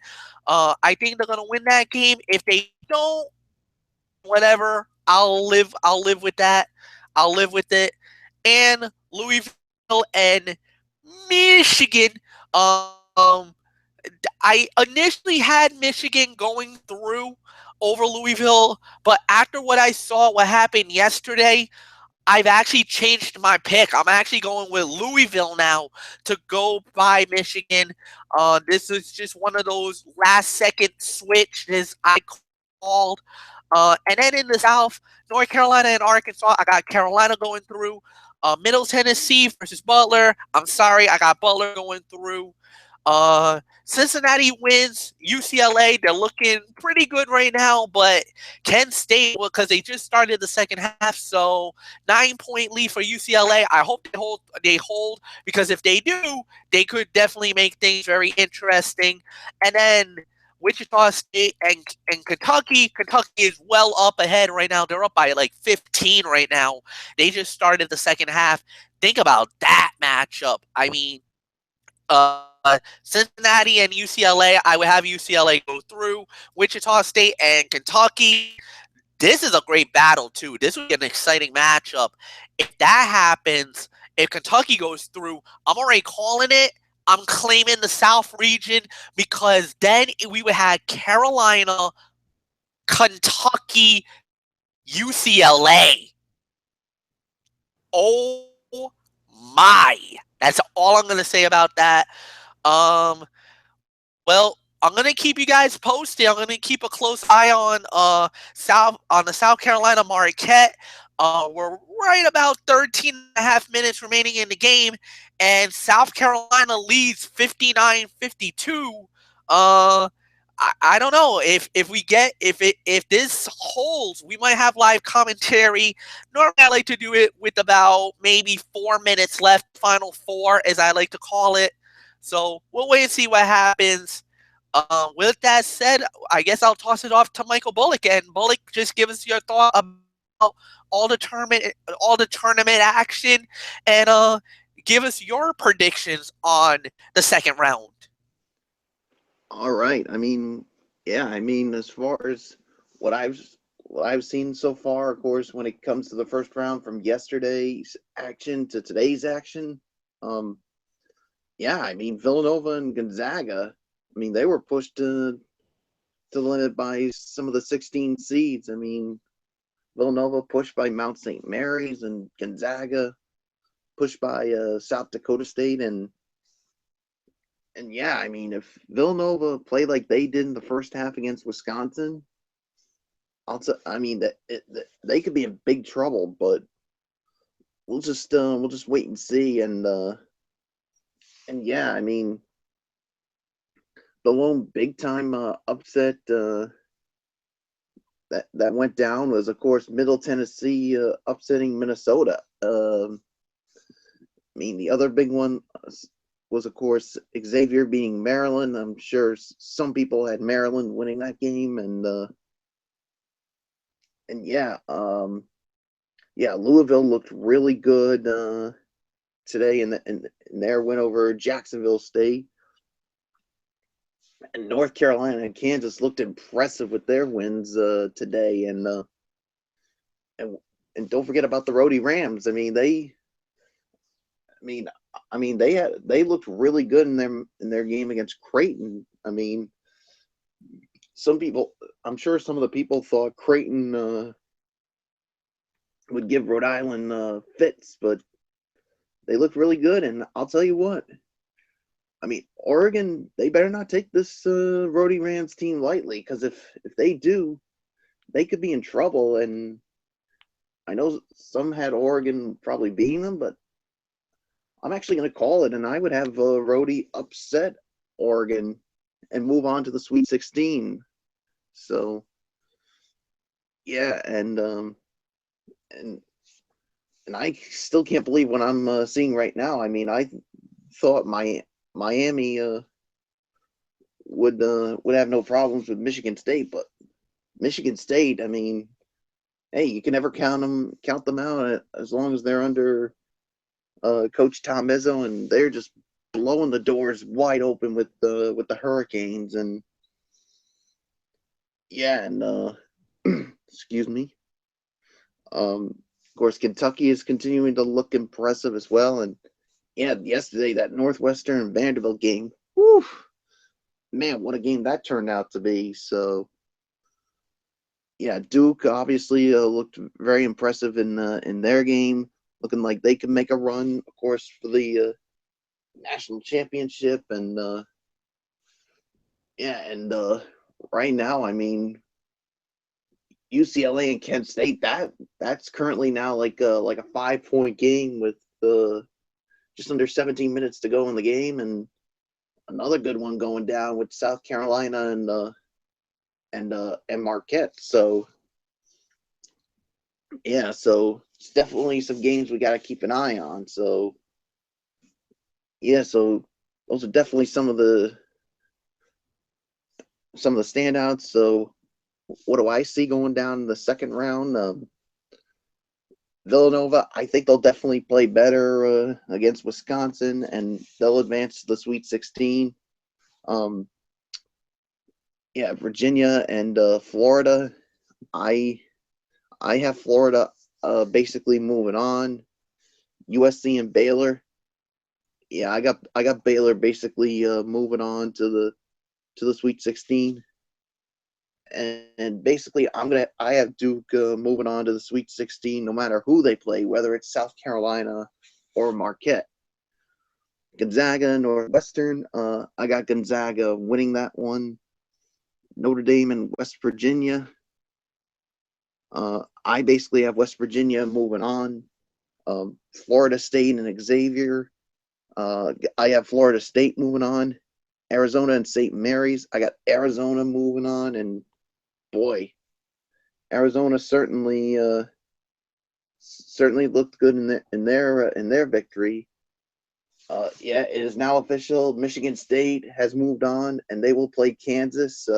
[SPEAKER 2] I think they're going to win that game. If they don't, whatever. I'll live with that. I'll live with it. And Louisville and Michigan. I initially had Michigan going through over Louisville, but after what I saw, what happened yesterday, I've actually changed my pick. I'm actually going with Louisville now to go by Michigan. This is just one of those last-second switches I called. And then in the South, North Carolina and Arkansas, I got Carolina going through. Middle Tennessee versus Butler. I'm sorry, I got Butler going through. Cincinnati wins. UCLA, they're looking pretty good right now, but Kent State, because they just started the second half, so 9-point lead for UCLA. I hope they hold, because if they do, they could definitely make things very interesting. And then Wichita State and Kentucky. Kentucky is well up ahead right now. They're up by like 15 right now. They just started the second half. Think about that matchup. I mean, Cincinnati and UCLA, I would have UCLA go through. Wichita State and Kentucky, this is a great battle too. This would be an exciting matchup. If that happens, if Kentucky goes through, I'm already calling it. I'm claiming the South region, because then we would have Carolina, Kentucky, UCLA. Oh my. That's all I'm going to say about that. Well, I'm gonna keep you guys posted. I'm gonna keep a close eye on the South Carolina Marquette. We're right about 13 and a half minutes remaining in the game, and South Carolina leads 59-52. I don't know if this holds, we might have live commentary. Normally, I like to do it with about maybe 4 minutes left, final four, as I like to call it. So we'll wait and see what happens. With that said, I guess I'll toss it off to Michael Bullock. And Bullock, just give us your thought about all the tournament action, and give us your predictions on the second round.
[SPEAKER 3] All right. I mean, yeah. I mean, as far as what I've seen so far, of course, when it comes to the first round from yesterday's action to today's action, yeah. I mean, Villanova and Gonzaga, I mean, they were pushed to the limit by some of the 16 seeds. I mean, Villanova pushed by Mount St. Mary's, and Gonzaga pushed by South Dakota State. And yeah, I mean, if Villanova play like they did in the first half against Wisconsin, I mean that they could be in big trouble. But we'll just wait and see. And yeah, I mean, the lone big time upset that went down was, of course, Middle Tennessee upsetting Minnesota. I mean, the other big one was, of course, Xavier beating Maryland. I'm sure some people had Maryland winning that game, and yeah, Louisville looked really good today in their win over Jacksonville State. And North Carolina and Kansas looked impressive with their wins today, and don't forget about the Rhody Rams. I mean, they looked really good in their game against Creighton. I mean, I'm sure some of the people thought Creighton would give Rhode Island fits, but they looked really good. And I'll tell you what, I mean, Oregon, they better not take this Rhody Rams team lightly, because if they do, they could be in trouble. And I know some had Oregon probably beating them, but I'm actually going to call it, and I would have Rhody upset Oregon and move on to the Sweet 16. So, yeah, and I still can't believe what I'm seeing right now. I mean, I thought Miami would have no problems with Michigan State, but Michigan State, I mean, hey, you can never count them out as long as they're under Coach Tom Izzo, and they're just blowing the doors wide open with the Hurricanes. And yeah, and excuse me. Of course, Kentucky is continuing to look impressive as well. And yeah, yesterday, that Northwestern and Vanderbilt game, whew, man, what a game that turned out to be. So yeah, Duke obviously looked very impressive in their game, looking like they could make a run, of course, for the national championship. And yeah, and right now, I mean, UCLA and Kent State, that's currently now like a 5 point game with just under 17 minutes to go in the game, and another good one going down with South Carolina and Marquette. So yeah, so it's definitely some games we got to keep an eye on. So yeah, so those are definitely some of the standouts. So what do I see going down in the second round? Villanova, I think they'll definitely play better against Wisconsin, and they'll advance to the Sweet 16. Um, yeah, Virginia and Florida. I I have Florida basically moving on. USC and Baylor. Yeah, I got Baylor basically moving on to the Sweet 16. And basically I have Duke moving on to the Sweet 16 no matter who they play, whether it's South Carolina or Marquette. Gonzaga, Northwestern, I got Gonzaga winning that one. Notre Dame and West Virginia. I basically have West Virginia moving on. Florida State and Xavier. I have Florida State moving on. Arizona and St. Mary's. I got Arizona moving on, and boy, Arizona certainly looked good in their victory. Yeah, it is now official. Michigan State has moved on, and they will play Kansas.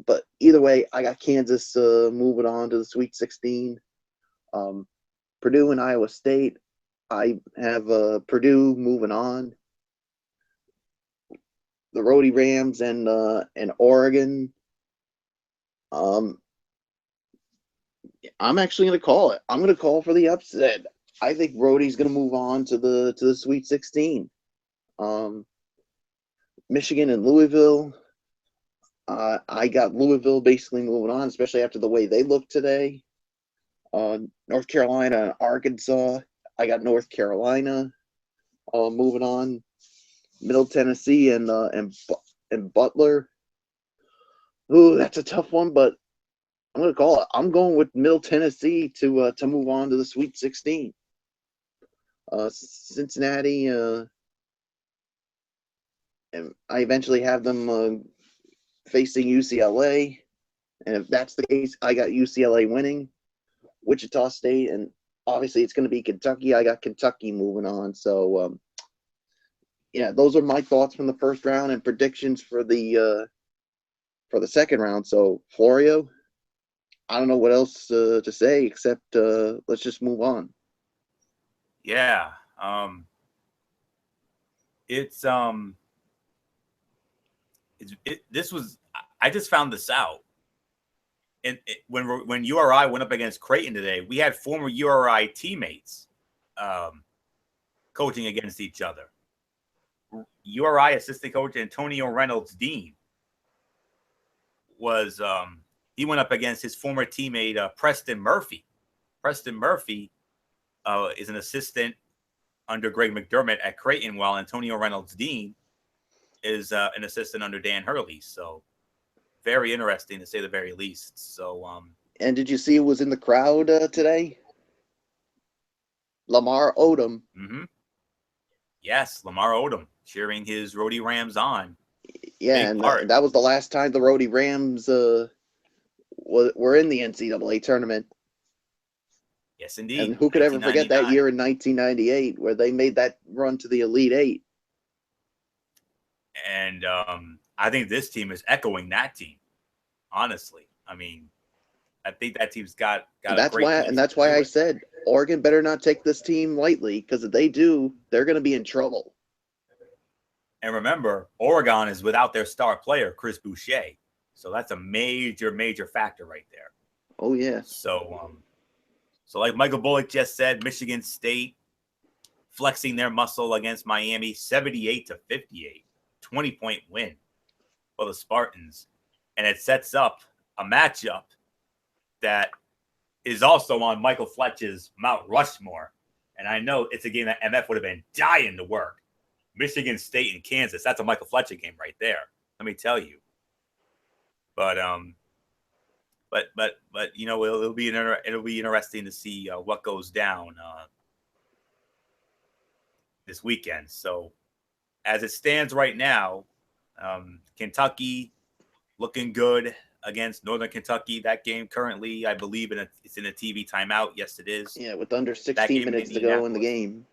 [SPEAKER 3] But either way, I got Kansas moving on to the Sweet 16. Purdue and Iowa State. I have Purdue moving on. The Rhody Rams and Oregon. I'm actually going to call it. I'm going to call for the upset. I think Rhody's going to move on to the Sweet 16. Michigan and Louisville. I got Louisville basically moving on, especially after the way they look today. North Carolina and Arkansas. I got North Carolina moving on. Middle Tennessee and Butler. Ooh, that's a tough one, but I'm going to call it. I'm going with Middle Tennessee to move on to the Sweet 16. Cincinnati, and I eventually have them facing UCLA, and if that's the case, I got UCLA winning. Wichita State, and obviously it's going to be Kentucky. I got Kentucky moving on. So yeah, those are my thoughts from the first round and predictions for the second round. So Florio, I don't know what else to say except let's just move on.
[SPEAKER 1] Yeah. This was, I just found this out. And when URI went up against Creighton today, we had former URI teammates coaching against each other. URI assistant coach Antonio Reynolds Dean was he went up against his former teammate Preston Murphy. Preston Murphy is an assistant under Greg McDermott at Creighton, while Antonio Reynolds Dean is an assistant under Dan Hurley. So very interesting to say the very least. So
[SPEAKER 3] and did you see who was in the crowd today? Lamar Odom.
[SPEAKER 1] Mm-hmm. Yes, Lamar Odom cheering his Rhody Rams on.
[SPEAKER 3] Yeah, and that was the last time the Rhody Rams were in the NCAA tournament.
[SPEAKER 1] Yes, indeed.
[SPEAKER 3] And who could ever forget that year in 1998 where they made that run to the Elite Eight?
[SPEAKER 1] And I think this team is echoing that team. Honestly, I mean, I think that team's got
[SPEAKER 3] that's why I said Oregon better not take this team lightly, because if they do, they're going to be in trouble.
[SPEAKER 1] And remember, Oregon is without their star player, Chris Boucher. So that's a major factor right there.
[SPEAKER 3] Oh, yeah.
[SPEAKER 1] So like Michael Bullock just said, Michigan State flexing their muscle against Miami, 78-58, 20-point win for the Spartans. And it sets up a matchup that is also on Michael Fletcher's Mount Rushmore. And I know it's a game that MF would have been dying to work. Michigan State and Kansas. That's a Michael Fletcher game right there. Let me tell you. But you know, it'll be interesting to see what goes down this weekend. So as it stands right now, Kentucky looking good against Northern Kentucky. That game currently, I believe, it's in a TV timeout. Yes, it is.
[SPEAKER 3] Yeah, with under 16 minutes to go in the game.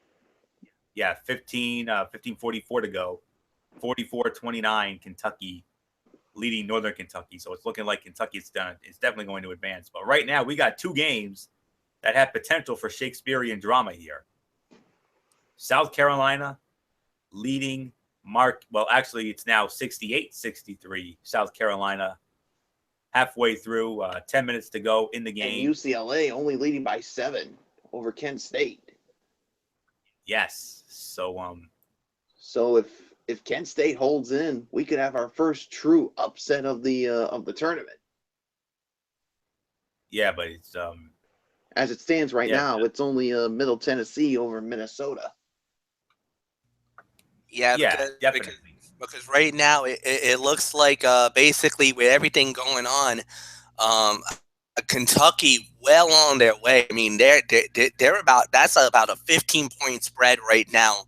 [SPEAKER 1] Yeah, 15:44 to go. 44-29, Kentucky leading Northern Kentucky. So it's looking like Kentucky's done. It's definitely going to advance. But right now, we got two games that have potential for Shakespearean drama here. South Carolina leading well, actually, it's now 68-63. South Carolina halfway through, 10 minutes to go in the game.
[SPEAKER 3] And UCLA only leading by 7 over Kent State.
[SPEAKER 1] Yes. So
[SPEAKER 3] So if Kent State holds in, we could have our first true upset of the tournament.
[SPEAKER 1] Yeah, but it's
[SPEAKER 3] as it stands right now, it's only Middle Tennessee over Minnesota.
[SPEAKER 2] Yeah,
[SPEAKER 1] definitely.
[SPEAKER 2] Because right now it looks like basically with everything going on, Kentucky well on their way. I mean, they're about a 15-point spread right now.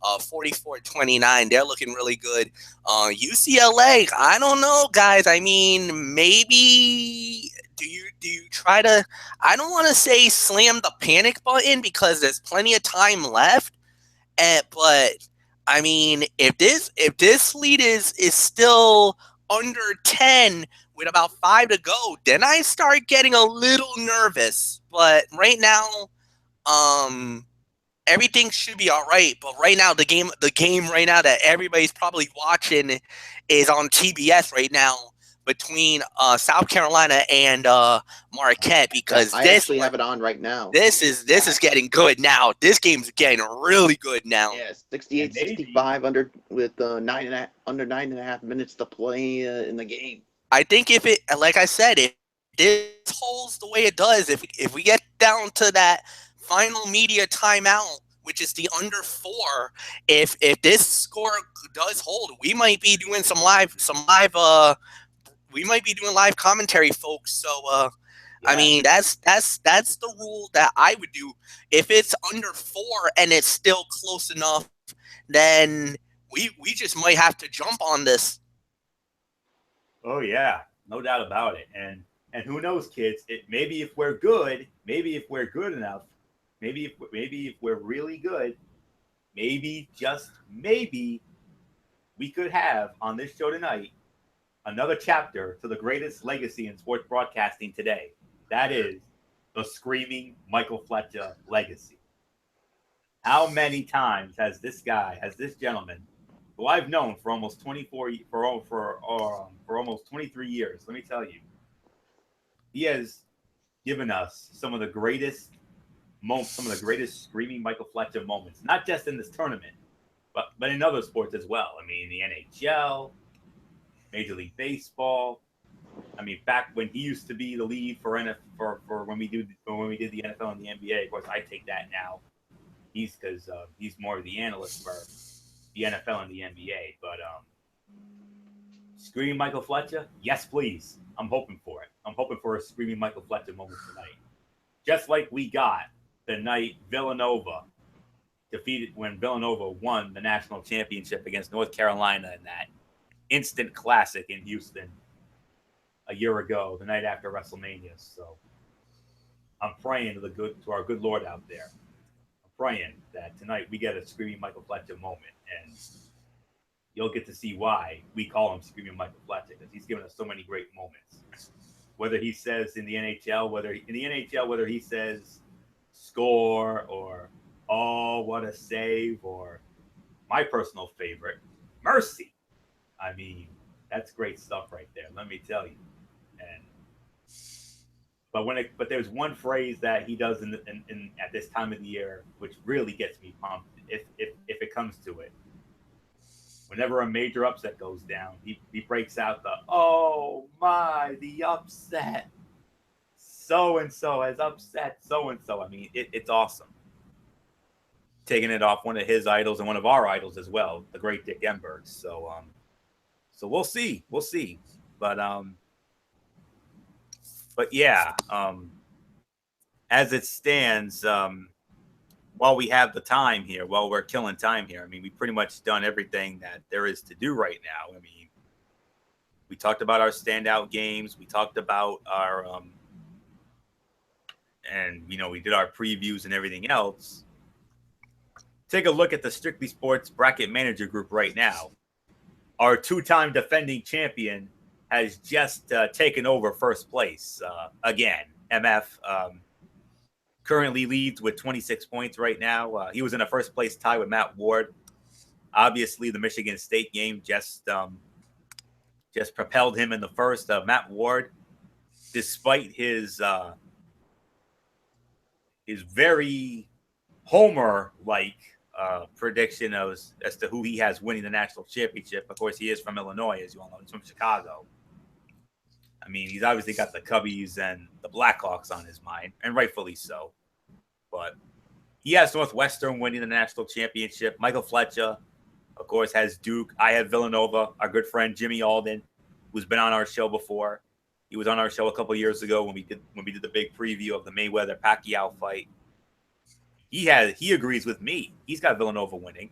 [SPEAKER 2] 44-29. They're looking really good. UCLA, I don't know, guys. I mean, maybe do you try to? I don't want to say slam the panic button because there's plenty of time left, but I mean, if this lead is still under 10 with about 5 to go, then I start getting a little nervous. But right now, everything should be all right. But right now, the game right now that everybody's probably watching is on TBS right now between South Carolina and Marquette, because
[SPEAKER 3] I actually have it on right now.
[SPEAKER 2] This is getting good now. This game's getting really good now.
[SPEAKER 3] Yeah, 68-65 under 9.5 minutes to play in the game.
[SPEAKER 2] I think if it, like I said, if this holds the way it does, if we get down to that final media timeout, which is the under 4, if this score does hold, we might be doing we might be doing live commentary, folks. So yeah. I mean, that's the rule that I would do. If it's under 4 and it's still close enough, then we just might have to jump on this.
[SPEAKER 1] Oh yeah, no doubt about it. And who knows, kids? Maybe if we're good enough, maybe if we're really good, maybe just maybe we could have on this show tonight another chapter to the greatest legacy in sports broadcasting today. That is the Screaming Michael Fletcher legacy. How many times has this gentleman, who I've known for almost 23 years, let me tell you, he has given us some of the greatest Screaming Michael Fletcher moments, not just in this tournament, but in other sports as well. I mean, the NHL, Major League Baseball. I mean, back when he used to be the lead for when we did the NFL and the NBA. Of course, I take that now. He's more of the analyst for the NFL and the NBA. But Screaming Michael Fletcher, yes, please. I'm hoping for it. I'm hoping for a Screaming Michael Fletcher moment tonight, just like we got the night Villanova when Villanova won the national championship against North Carolina in that instant classic in Houston a year ago, the night after WrestleMania. So I'm praying to our good Lord out there. I'm praying that tonight we get a Screaming Michael Fletcher moment, and you'll get to see why we call him Screaming Michael Fletcher, because he's given us so many great moments. Whether he says in the NHL, whether he says score or oh what a save, or my personal favorite, mercy. I mean, that's great stuff right there. Let me tell you. But there's one phrase that he does in at this time of the year which really gets me pumped if it comes to it. whenever a major upset goes down, he breaks out the, oh my, the upset. So and so has upset so and so. I mean, it's awesome. Taking it off one of his idols and one of our idols as well, the great Dick Enberg. So we'll see, but yeah, as it stands, while we have the time here, while we're killing time here, I mean, we pretty much done everything that there is to do right now. I mean, we talked about our standout games. We talked about our, and, you know, we did our previews and everything else. Take a look at the Strictly Sports Bracket Manager group right now. Our two-time defending champion has just taken over first place again. MF currently leads with 26 points right now. He was in a first place tie with Matt Ward. Obviously, the Michigan State game just propelled him in the first. Matt Ward, despite his very Homer-like prediction as to who he has winning the national championship. Of course, he is from Illinois, as you all know. He's from Chicago. I mean, he's obviously got the Cubbies and the Blackhawks on his mind, and rightfully so. But he has Northwestern winning the national championship. Michael Fletcher, of course, has Duke. I have Villanova. Our good friend Jimmy Alden, who's been on our show before. He was on our show a couple years ago when we did the big preview of the Mayweather-Pacquiao fight. He agrees with me. He's got Villanova winning.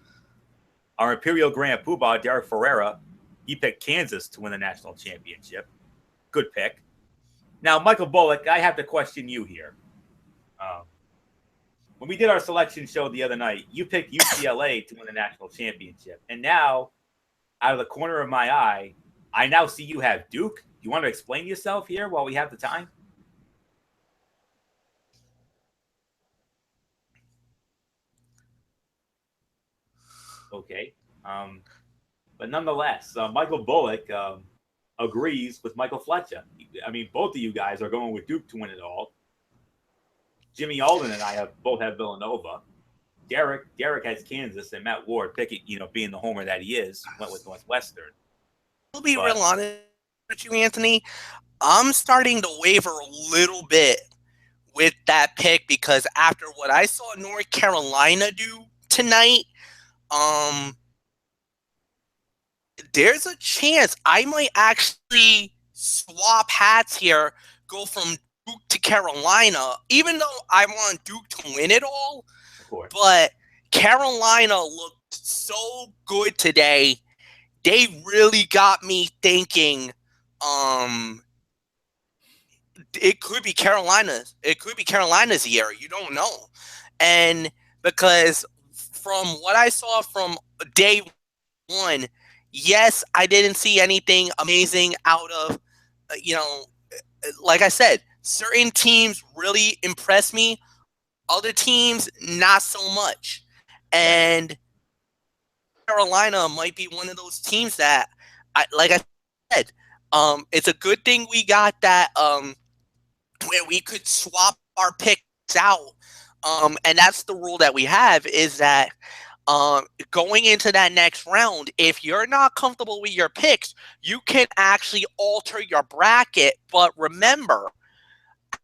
[SPEAKER 1] Our Imperial Grand Poobah, Derek Ferreira, he picked Kansas to win the national championship. Good pick. Now, Michael Bullock, I have to question you here. When we did our selection show the other night, you picked UCLA to win the national championship. And now, out of the corner of my eye, I now see you have Duke. You want to explain yourself here while we have the time? Okay. But nonetheless, Michael Bullock agrees with Michael Fletcher. I mean, both of you guys are going with Duke to win it all. Jimmy Alden and I both have Villanova. Derek has Kansas, and Matt Ward, being the homer that he is, went with Northwestern.
[SPEAKER 2] I'll be real honest with you, Anthony. I'm starting to waver a little bit with that pick because after what I saw North Carolina do tonight, there's a chance I might actually swap hats here, go from Duke to Carolina, even though I want Duke to win it all.
[SPEAKER 1] Of course. But
[SPEAKER 2] Carolina looked so good today. They really got me thinking it could be Carolina's. It could be Carolina's year. You don't know. And because from what I saw from day one, yes, I didn't see anything amazing out of, like I said, certain teams really impressed me. Other teams, not so much. And Carolina might be one of those teams that, like I said, it's a good thing we got that where we could swap our picks out. And that's the rule that we have is that going into that next round, if you're not comfortable with your picks, you can actually alter your bracket. But remember,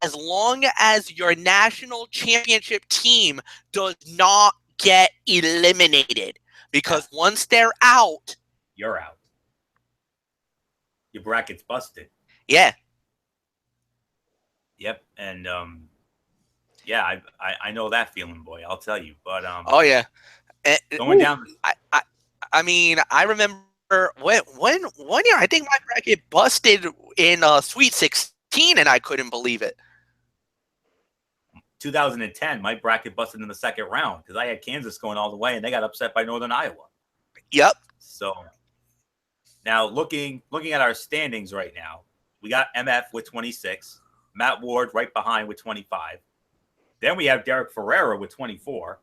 [SPEAKER 2] as long as your national championship team does not get eliminated, because once they're out,
[SPEAKER 1] you're out. Your bracket's busted.
[SPEAKER 2] Yeah.
[SPEAKER 1] Yep. And yeah, I know that feeling, boy. I'll tell you. But
[SPEAKER 2] oh yeah,
[SPEAKER 1] going down.
[SPEAKER 2] I mean, I remember when 1 year I think my bracket busted in Sweet 16, and I couldn't believe it.
[SPEAKER 1] 2010, my bracket busted in the second round because I had Kansas going all the way, and they got upset by Northern Iowa.
[SPEAKER 2] Yep.
[SPEAKER 1] So now looking at our standings right now, we got MF with 26, Matt Ward right behind with 25. Then we have Derek Ferreira with 24,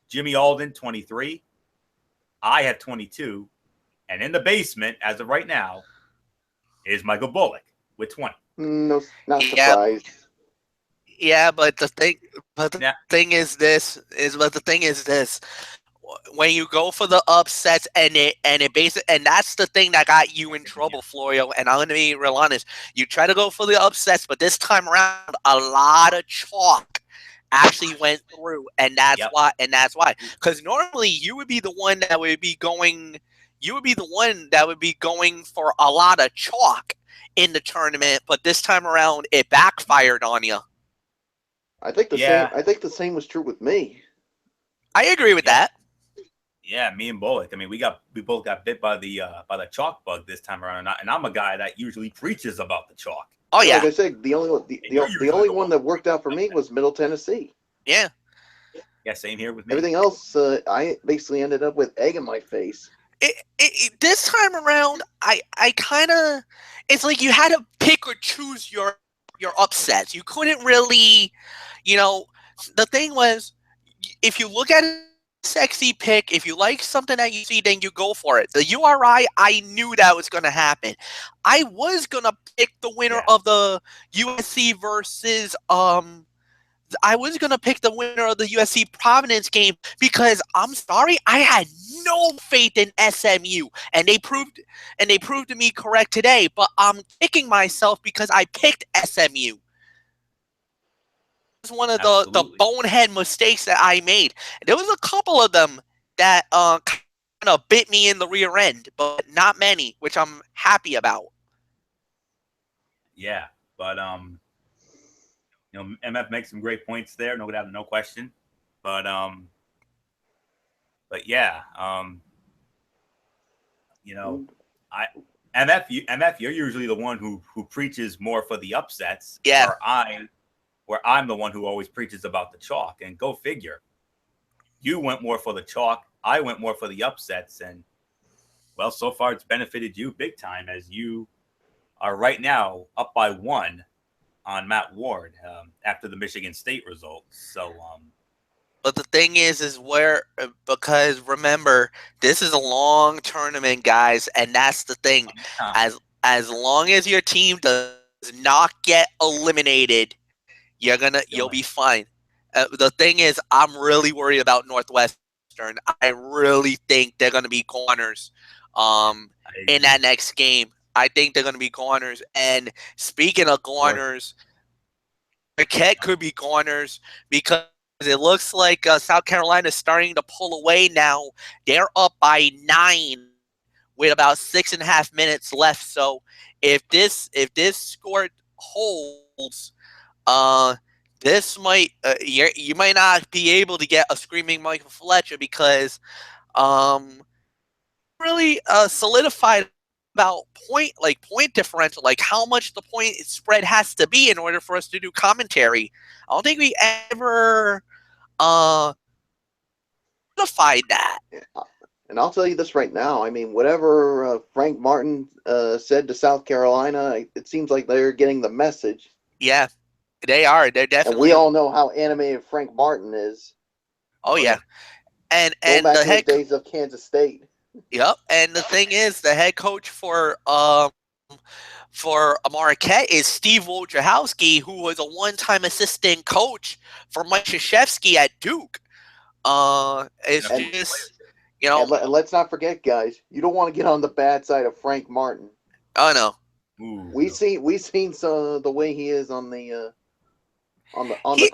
[SPEAKER 1] Jimmy Alden 23, I have 22, and in the basement as of right now is Michael Bullock with 20.
[SPEAKER 3] No, not surprised.
[SPEAKER 2] Yeah, but the thing is this. when you go for the upsets and that's the thing that got you in trouble, Florio. And I'm gonna be real honest. You try to go for the upsets, but this time around, a lot of chalk actually went through, and that's
[SPEAKER 1] Yep.
[SPEAKER 2] why. And that's why, because normally you would be the one that would be going. You would be the one that would be going for a lot of chalk in the tournament, but this time around, it backfired on you.
[SPEAKER 3] I think the
[SPEAKER 1] Yeah.
[SPEAKER 3] same. I think the same was true with me.
[SPEAKER 2] I agree with that.
[SPEAKER 1] Yeah, me and Bullock. I mean, we both got bit by the chalk bug this time around, and I'm a guy that usually preaches about the chalk.
[SPEAKER 2] Oh yeah,
[SPEAKER 3] Like I said, the only one that worked out for me was Middle Tennessee.
[SPEAKER 2] yeah.
[SPEAKER 1] Yeah, same here with me.
[SPEAKER 3] Everything else, I basically ended up with egg in my face.
[SPEAKER 2] This time around, I kind of, it's like you had to pick or choose your upsets. You couldn't really, the thing was, if you look at a sexy pick, if you like something that you see, then you go for it. The URI, I knew that was going to happen. I was going to pick the winner of the USC versus I was gonna pick the winner of the USC Providence game because I'm sorry, I had no faith in SMU, and they proved to me correct today. But I'm kicking myself because I picked SMU. It was one of the bonehead mistakes that I made. There was a couple of them that kind of bit me in the rear end, but not many, which I'm happy about.
[SPEAKER 1] Yeah, but MF makes some great points there, no doubt, no question. But yeah, MF, you're usually the one who preaches more for the upsets.
[SPEAKER 2] Yeah.
[SPEAKER 1] Where I'm the one who always preaches about the chalk. And go figure. You went more for the chalk. I went more for the upsets. And, well, so far it's benefited you big time as you are right now up by 1 on Matt Ward after the Michigan State results. So,
[SPEAKER 2] but the thing is because remember, this is a long tournament, guys, and that's the thing. As long as your team does not get eliminated, you'll be fine. The thing is, I'm really worried about Northwestern. I really think they're gonna be corners in that next game. I think they're gonna be corners. And speaking of corners, Marquette could be corners because it looks like South Carolina is starting to pull away now. They're up by 9 with about 6.5 minutes left. So if this score holds, this might you might not be able to get a screaming Michael Fletcher because really solidified about point differential, like how much the point spread has to be in order for us to do commentary. I don't think we ever solidified that.
[SPEAKER 3] And I'll tell you this right now. I mean, whatever Frank Martin said to South Carolina, it seems like they're getting the message.
[SPEAKER 2] Yeah, they are. They're definitely.
[SPEAKER 3] And we all know how animated Frank Martin is.
[SPEAKER 2] Oh yeah, and
[SPEAKER 3] Go back
[SPEAKER 2] the
[SPEAKER 3] to the days of Kansas State.
[SPEAKER 2] Yep, and the thing is, the head coach for Marquette is Steve Wojciechowski, who was a one-time assistant coach for Mike Krzyzewski at Duke. It's just,
[SPEAKER 3] and let's not forget, guys, you don't want to get on the bad side of Frank Martin.
[SPEAKER 2] Oh no,
[SPEAKER 3] we seen some the way he is on the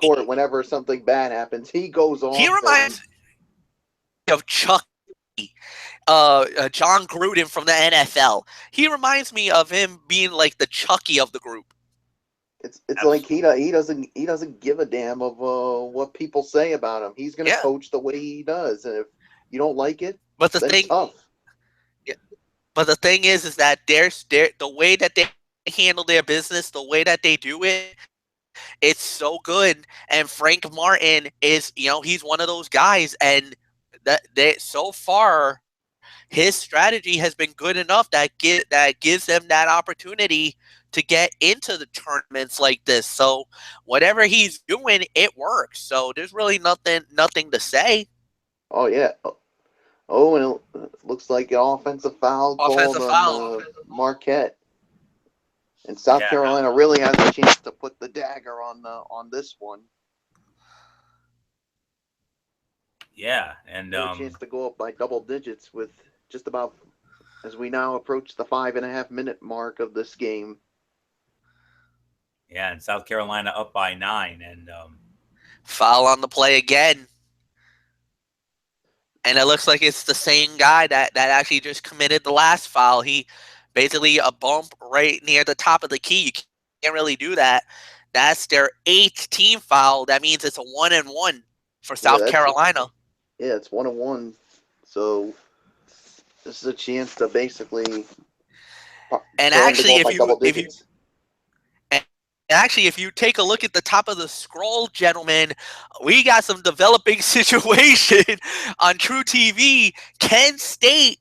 [SPEAKER 3] court. Whenever something bad happens, he goes on.
[SPEAKER 2] He reminds me of Chuck. John Gruden from the NFL. He reminds me of him being like the Chucky of the group.
[SPEAKER 3] It's like he doesn't give a damn of what people say about him. He's gonna coach the way he does, and if you don't like it,
[SPEAKER 2] but the thing is that there's the way that they handle their business, the way that they do it, it's so good. And Frank Martin is, he's one of those guys, and that so far his strategy has been good enough that gives them that opportunity to get into the tournaments like this. So whatever he's doing, it works. So there's really nothing to say.
[SPEAKER 3] Oh yeah. Oh, and it looks like an offensive foul on Marquette. And South Carolina really has a chance to put the dagger on this one.
[SPEAKER 1] Yeah, and
[SPEAKER 3] They have a chance to go up by double digits with just about as we now approach the 5.5 minute mark of this game.
[SPEAKER 1] yeah, and South Carolina up by 9, and
[SPEAKER 2] Foul on the play again. And it looks like it's the same guy that actually just committed the last foul. He basically a bump right near the top of the key. You can't really do that. That's their 8th team foul. That means it's a 1-1 for South Carolina.
[SPEAKER 3] Yeah, it's 1-1. So this is a chance to basically.
[SPEAKER 2] And actually, if you take a look at the top of the scroll, gentlemen, we got some developing situation on True TV. Kent State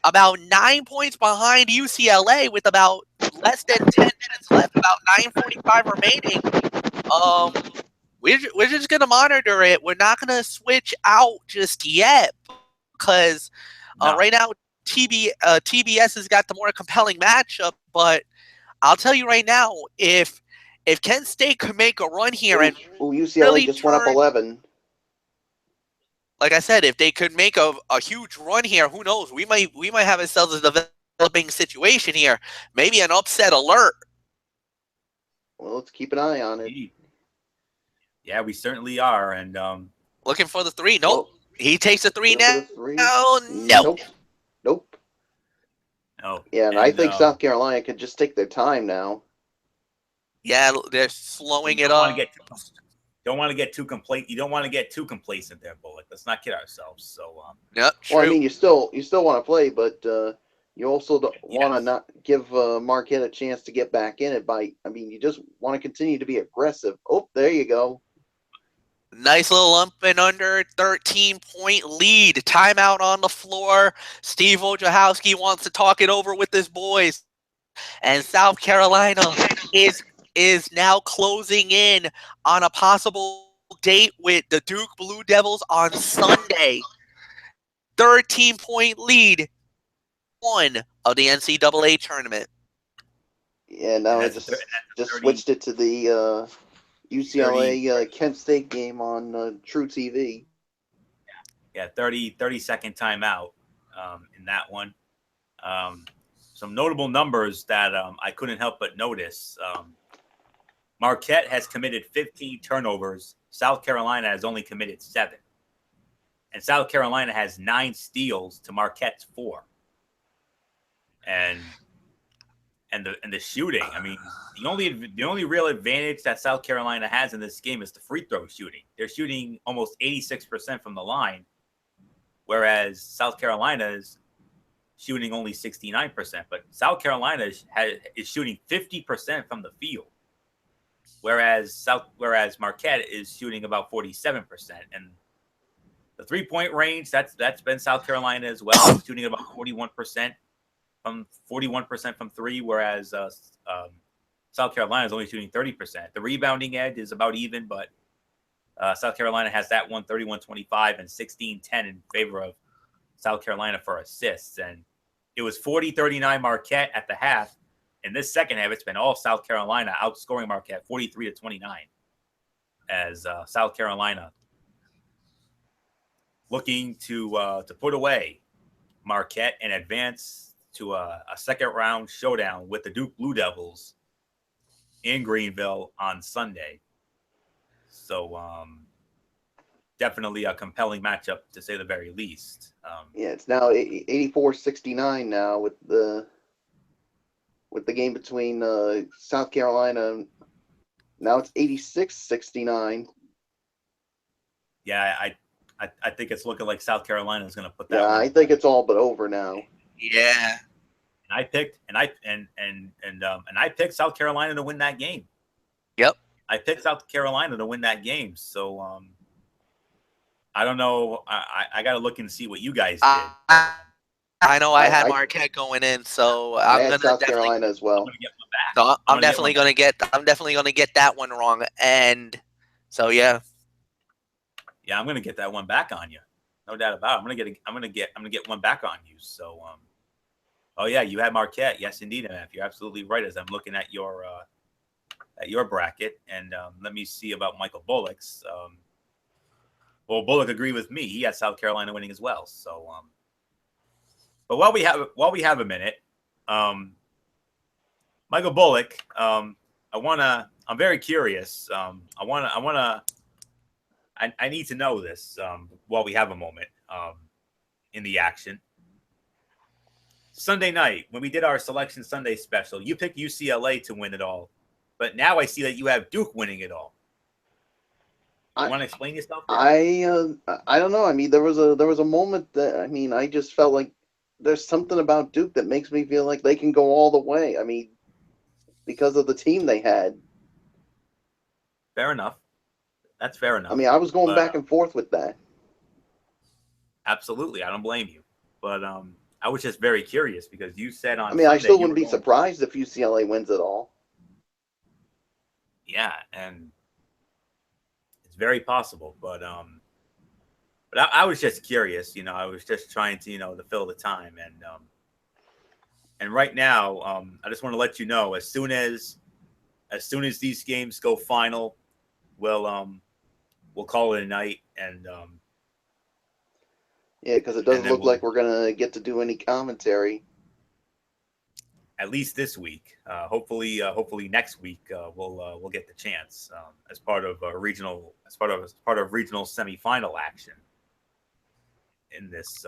[SPEAKER 2] about 9 points behind UCLA with about less than 10 minutes left, about 9:45 remaining. We're just gonna monitor it. We're not gonna switch out just yet because right now TBS has got the more compelling matchup. But I'll tell you right now, if Kent State could make a run here and
[SPEAKER 3] UCLA
[SPEAKER 2] really
[SPEAKER 3] just went up 11.
[SPEAKER 2] Like I said, if they could make a huge run here, who knows? We might have ourselves a developing situation here. Maybe an upset alert.
[SPEAKER 3] Well, let's keep an eye on it.
[SPEAKER 1] Yeah, we certainly are. And
[SPEAKER 2] looking for the 3. Nope. He takes a 3 now.
[SPEAKER 3] No. Nope.
[SPEAKER 1] No.
[SPEAKER 3] Yeah, and I think South Carolina could just take their time now.
[SPEAKER 2] Yeah, they're slowing it up.
[SPEAKER 1] Don't want to get too complacent. You don't want to get too complacent there, Bullock. Let's not kid ourselves. So,
[SPEAKER 2] yeah, true.
[SPEAKER 3] Well, I mean, you still want to play, but you also don't want to not give Marquette a chance to get back in it you just want to continue to be aggressive. Oh, there you go.
[SPEAKER 2] Nice little up and under, 13-point lead. Timeout on the floor. Steve Wojciechowski wants to talk it over with his boys. And South Carolina is now closing in on a possible date with the Duke Blue Devils on Sunday. 13-point lead. 1 of the NCAA tournament.
[SPEAKER 3] Yeah, now I just switched it to the UCLA Kent State game on True TV.
[SPEAKER 1] Yeah, 30-second timeout in that one. Some notable numbers that I couldn't help but notice. Marquette has committed 15 turnovers. South Carolina has only committed 7. And South Carolina has 9 steals to Marquette's 4. And the shooting. I mean, the only real advantage that South Carolina has in this game is the free throw shooting. They're shooting almost 86% from the line, whereas South Carolina is shooting only 69%. But South Carolina is shooting 50% from the field, whereas Marquette is shooting about 47%. And the 3-point range, that's been South Carolina as well, shooting about 41%. From 41% from 3, whereas South Carolina is only shooting 30%. The rebounding edge is about even, but South Carolina has that one 31-25 and 16-10 in favor of South Carolina for assists. And it was 40-39 Marquette at the half. In this second half, it's been all South Carolina outscoring Marquette 43-29 as South Carolina looking to put away Marquette and advance to a second round showdown with the Duke Blue Devils in Greenville on Sunday. So definitely a compelling matchup to say the very least.
[SPEAKER 3] Yeah, it's now 84-69 now with the game between South Carolina. Now it's 86-69.
[SPEAKER 1] Yeah, I think it's looking like South Carolina is going to put that.
[SPEAKER 3] Yeah, I think it's all but over now.
[SPEAKER 2] Yeah.
[SPEAKER 1] And I picked South Carolina to win that game.
[SPEAKER 2] Yep.
[SPEAKER 1] I picked South Carolina to win that game. So I don't know. I got to look and see what you guys did.
[SPEAKER 2] I know I had Marquette going in, so I'm
[SPEAKER 3] gonna
[SPEAKER 2] South
[SPEAKER 3] Carolina as well.
[SPEAKER 2] So I'm definitely gonna get that one wrong, and so yeah.
[SPEAKER 1] Yeah, I'm gonna get that one back on you, no doubt about it. I'm gonna get one back on you. So, oh yeah, you had Marquette. Yes, indeed, MF. You're absolutely right. As I'm looking at your bracket, and let me see about Michael Bullock's. Well, Bullock agreed with me. He had South Carolina winning as well. So, but while we have a minute, Michael Bullock, I'm very curious. I need to know this while we have a moment in the action. Sunday night, when we did our Selection Sunday special, you picked UCLA to win it all. But now I see that you have Duke winning it all. You want to explain yourself?
[SPEAKER 3] I don't know. I mean, there was a moment that I just felt like there's something about Duke that makes me feel like they can go all the way. I mean, because of the team they had.
[SPEAKER 1] Fair enough. That's fair enough.
[SPEAKER 3] I mean, I was going back and forth with that.
[SPEAKER 1] Absolutely, I don't blame you. But I was just very curious because you said on.
[SPEAKER 3] I mean,
[SPEAKER 1] Sunday
[SPEAKER 3] I still wouldn't be surprised if UCLA wins it all.
[SPEAKER 1] Yeah, and it's very possible. But I was just curious. I was just trying to to fill the time, and right now I just want to let you know as soon as these games go final, we'll call it a night, and
[SPEAKER 3] yeah, because it doesn't look like we're gonna get to do any commentary.
[SPEAKER 1] At least this week. Hopefully next week we'll get the chance as part of regional semifinal action in this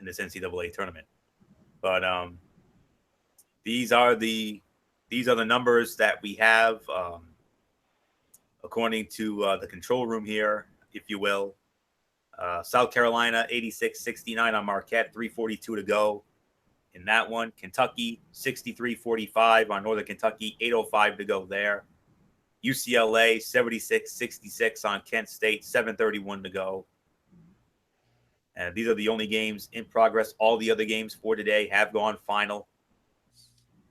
[SPEAKER 1] NCAA tournament. But these are the numbers that we have according to the control room here, if you will. South Carolina 86-69 on Marquette, 3:42 to go. In that one, Kentucky 63-45 on Northern Kentucky, 8:05 to go there. UCLA 76-66 on Kent State, 7:31 to go. And these are the only games in progress. All the other games for today have gone final.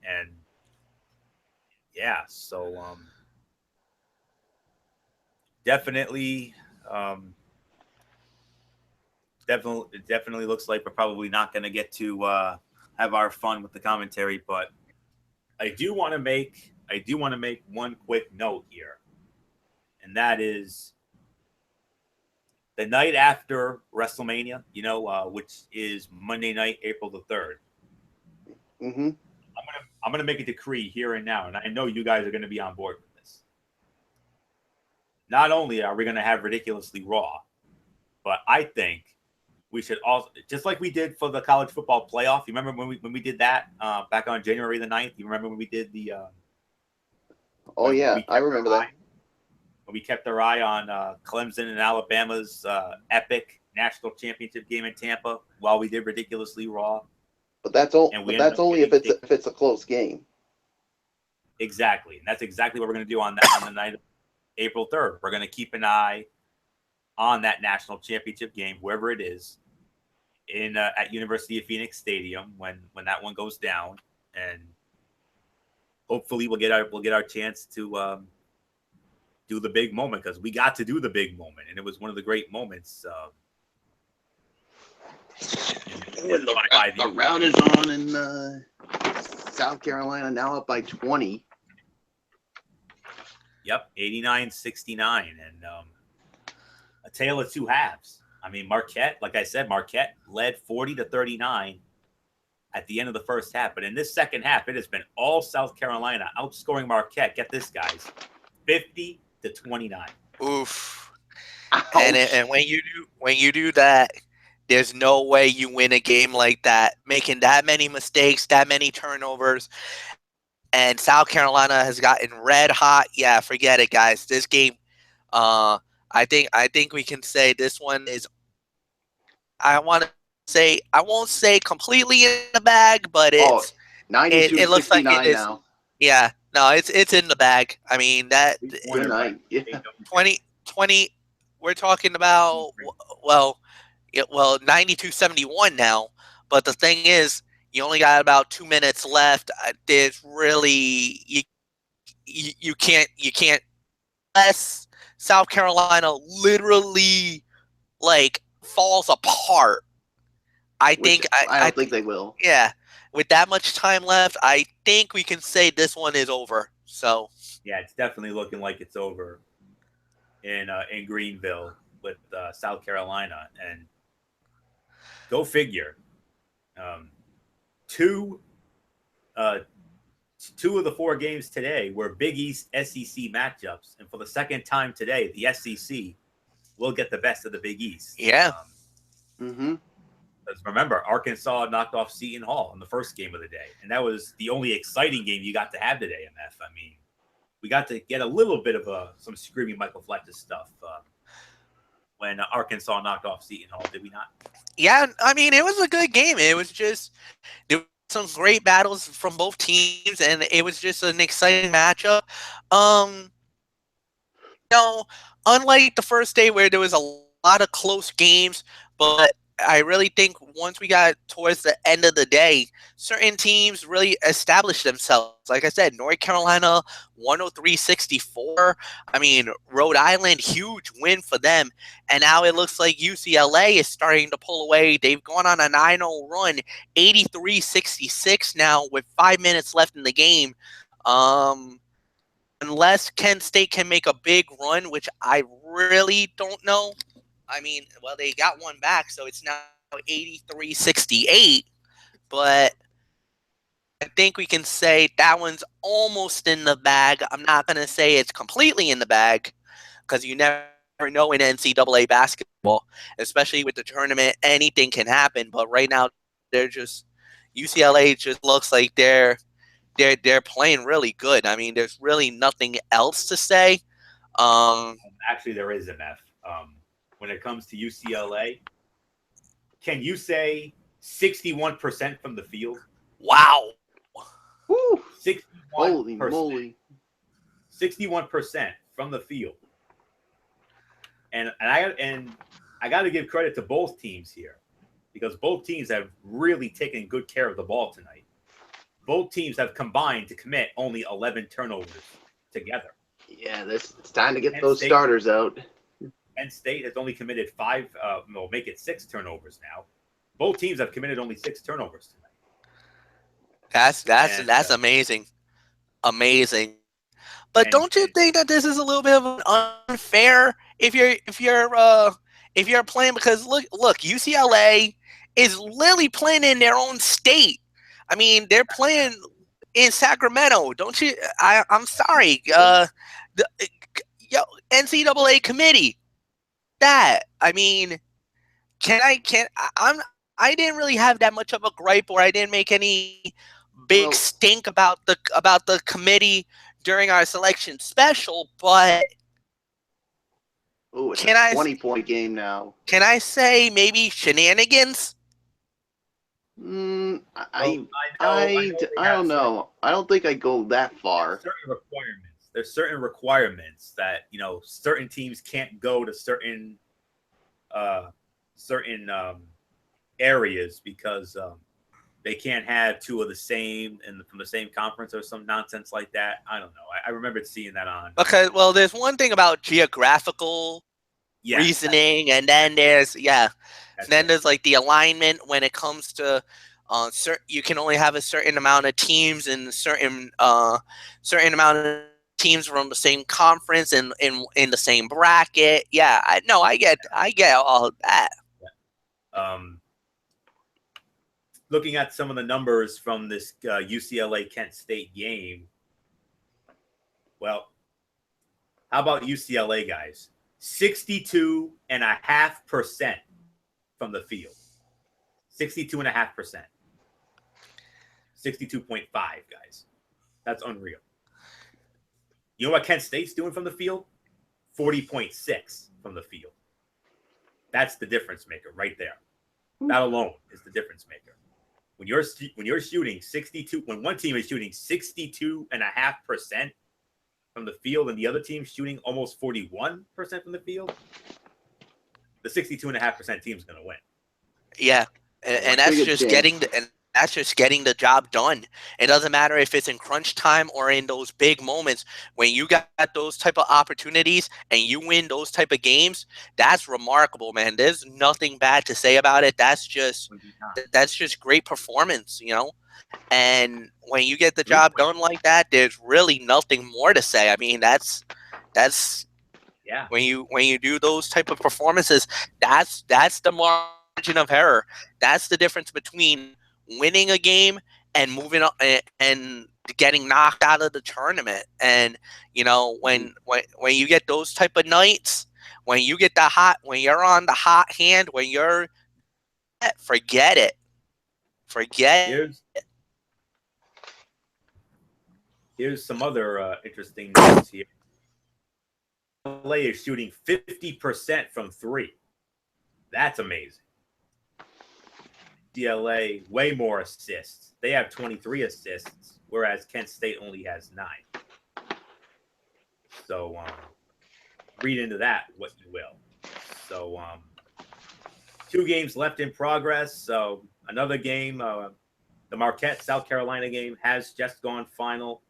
[SPEAKER 1] And yeah, so definitely looks like we're probably not going to get to have our fun with the commentary, but I do want to make one quick note here, and that is the night after WrestleMania, which is Monday night, April the 3rd.
[SPEAKER 3] Mm-hmm.
[SPEAKER 1] I'm gonna make a decree here and now, and I know you guys are going to be on board with this. Not only are we going to have Ridiculously Raw, but I think we should also, just like we did for the college football playoff. You remember when we did that back on January the 9th? You remember when we did the?
[SPEAKER 3] Oh yeah, I remember that.
[SPEAKER 1] When we kept our eye on Clemson and Alabama's epic national championship game in Tampa while we did Ridiculously Raw.
[SPEAKER 3] But that's only if it's a close game.
[SPEAKER 1] Exactly, and that's exactly what we're going to do on the night of April 3rd. We're going to keep an eye on that national championship game, wherever it is, in at University of Phoenix Stadium when that one goes down, and hopefully we'll get our chance to do the big moment, because we got to do the big moment, and it was one of the great moments.
[SPEAKER 3] When the round is on in South Carolina, now up by 20.
[SPEAKER 1] Yep, 89-69, and a tale of two halves. I mean, Marquette, like I said, led 40-39 at the end of the first half. But in this second half, it has been all South Carolina outscoring Marquette. Get this, guys, 50-29.
[SPEAKER 2] Oof. And when you do that, there's no way you win a game like that, making that many mistakes, that many turnovers. And South Carolina has gotten red hot. Yeah, forget it, guys. This game, I think we can say this one is. I won't say completely in the bag, but it's
[SPEAKER 3] 92,
[SPEAKER 2] it looks like it is.
[SPEAKER 3] Now.
[SPEAKER 2] Yeah, no, it's in the bag. I mean that
[SPEAKER 3] Good night. Yeah.
[SPEAKER 2] 20. We're talking about 92-71 now. But the thing is, you only got about 2 minutes left. There's really you can't unless South Carolina literally falls apart. I don't
[SPEAKER 3] think they will.
[SPEAKER 2] Yeah, with that much time left, I think we can say this one is over. So
[SPEAKER 1] yeah, it's definitely looking like it's over in Greenville with South Carolina, and go figure. Two of the 4 games today were Big East SEC matchups, and for the second time today, the SEC will get the best of the Big East.
[SPEAKER 2] Yeah.
[SPEAKER 1] Because remember, Arkansas knocked off Seton Hall in the first game of the day, and that was the only exciting game you got to have today, MF. I mean, we got to get a little bit of some screaming Michael Fletcher stuff when Arkansas knocked off Seton Hall, did we not?
[SPEAKER 2] Yeah, I mean, it was a good game. It was just there were some great battles from both teams, and it was just an exciting matchup. Unlike the first day where there was a lot of close games, but I really think once we got towards the end of the day, certain teams really established themselves. Like I said, North Carolina 103-64. I mean, Rhode Island, huge win for them. And now it looks like UCLA is starting to pull away. They've gone on a 9-0 run, 83-66 now with 5 minutes left in the game. Unless Kent State can make a big run, which I really don't know. I mean, well, they got one back, so it's now 83-68. But I think we can say that one's almost in the bag. I'm not going to say it's completely in the bag because you never know in NCAA basketball, especially with the tournament. Anything can happen. But right now, UCLA just looks like they're playing really good. I mean, there's really nothing else to say.
[SPEAKER 1] Actually, there is MF. When it comes to UCLA, can you say 61% from the field?
[SPEAKER 2] Wow.
[SPEAKER 3] Woo.
[SPEAKER 1] 61%.
[SPEAKER 3] Holy moly.
[SPEAKER 1] 61% from the field. And I got to give credit to both teams here because both teams have really taken good care of the ball tonight. Both teams have combined to commit only 11 turnovers together.
[SPEAKER 3] Yeah, it's time to get
[SPEAKER 1] Penn
[SPEAKER 3] those
[SPEAKER 1] State,
[SPEAKER 3] starters out.
[SPEAKER 1] Penn State has only committed 5, make it 6 turnovers now. Both teams have committed only 6 turnovers tonight.
[SPEAKER 2] That's amazing. Amazing. But don't you think that this is a little bit of an unfair if you're playing because look, UCLA is literally playing in their own state. I mean, they're playing in Sacramento. Don't you? I'm sorry. NCAA committee. I mean, I didn't really have that much of a gripe, or I didn't make any big stink about the committee during our selection special. But
[SPEAKER 3] it's a 20-point game now.
[SPEAKER 2] Can I say maybe shenanigans?
[SPEAKER 3] I don't know. I don't think I go that far.
[SPEAKER 1] There's certain requirements that certain teams can't go to certain areas because they can't have 2 of the same from the same conference or some nonsense like that. I don't know. I remember seeing that on.
[SPEAKER 2] Okay, well, there's one thing about geographical reasoning, and then there's there's like the alignment when it comes to you can only have a certain amount of teams and certain amount of teams from the same conference and in the same bracket. Yeah, I get all of that.
[SPEAKER 1] Looking at some of the numbers from this UCLA Kent State game, well, how about UCLA guys? 62.5% from the field. 62.5%. 62.5 guys. That's unreal. You know what Kent State's doing from the field? 40.6 from the field. That's the difference maker right there. That alone is the difference maker. When you're shooting 62, when one team is shooting 62.5% from the field and the other team shooting almost 41% from the field, the 62.5% team is going to win.
[SPEAKER 2] Yeah, and that's just getting the job done. It doesn't matter if it's in crunch time or in those big moments. When you got those type of opportunities and you win those type of games, that's remarkable, man. There's nothing bad to say about it. That's just great performance, And when you get the job done like that, there's really nothing more to say. I mean, that's
[SPEAKER 1] Yeah.
[SPEAKER 2] When you do those type of performances, that's the margin of error. That's the difference between winning a game and moving on and getting knocked out of the tournament. And when you get those type of nights, when you get when you're on the hot hand, when you're forget it, forget.
[SPEAKER 1] Here's some other interesting notes here. LA is shooting 50% from three. That's amazing. DLA way more assists. They have 23 assists, whereas Kent State only has 9. So read into that what you will. So 2 games left in progress. So another game, the Marquette South Carolina game has just gone final.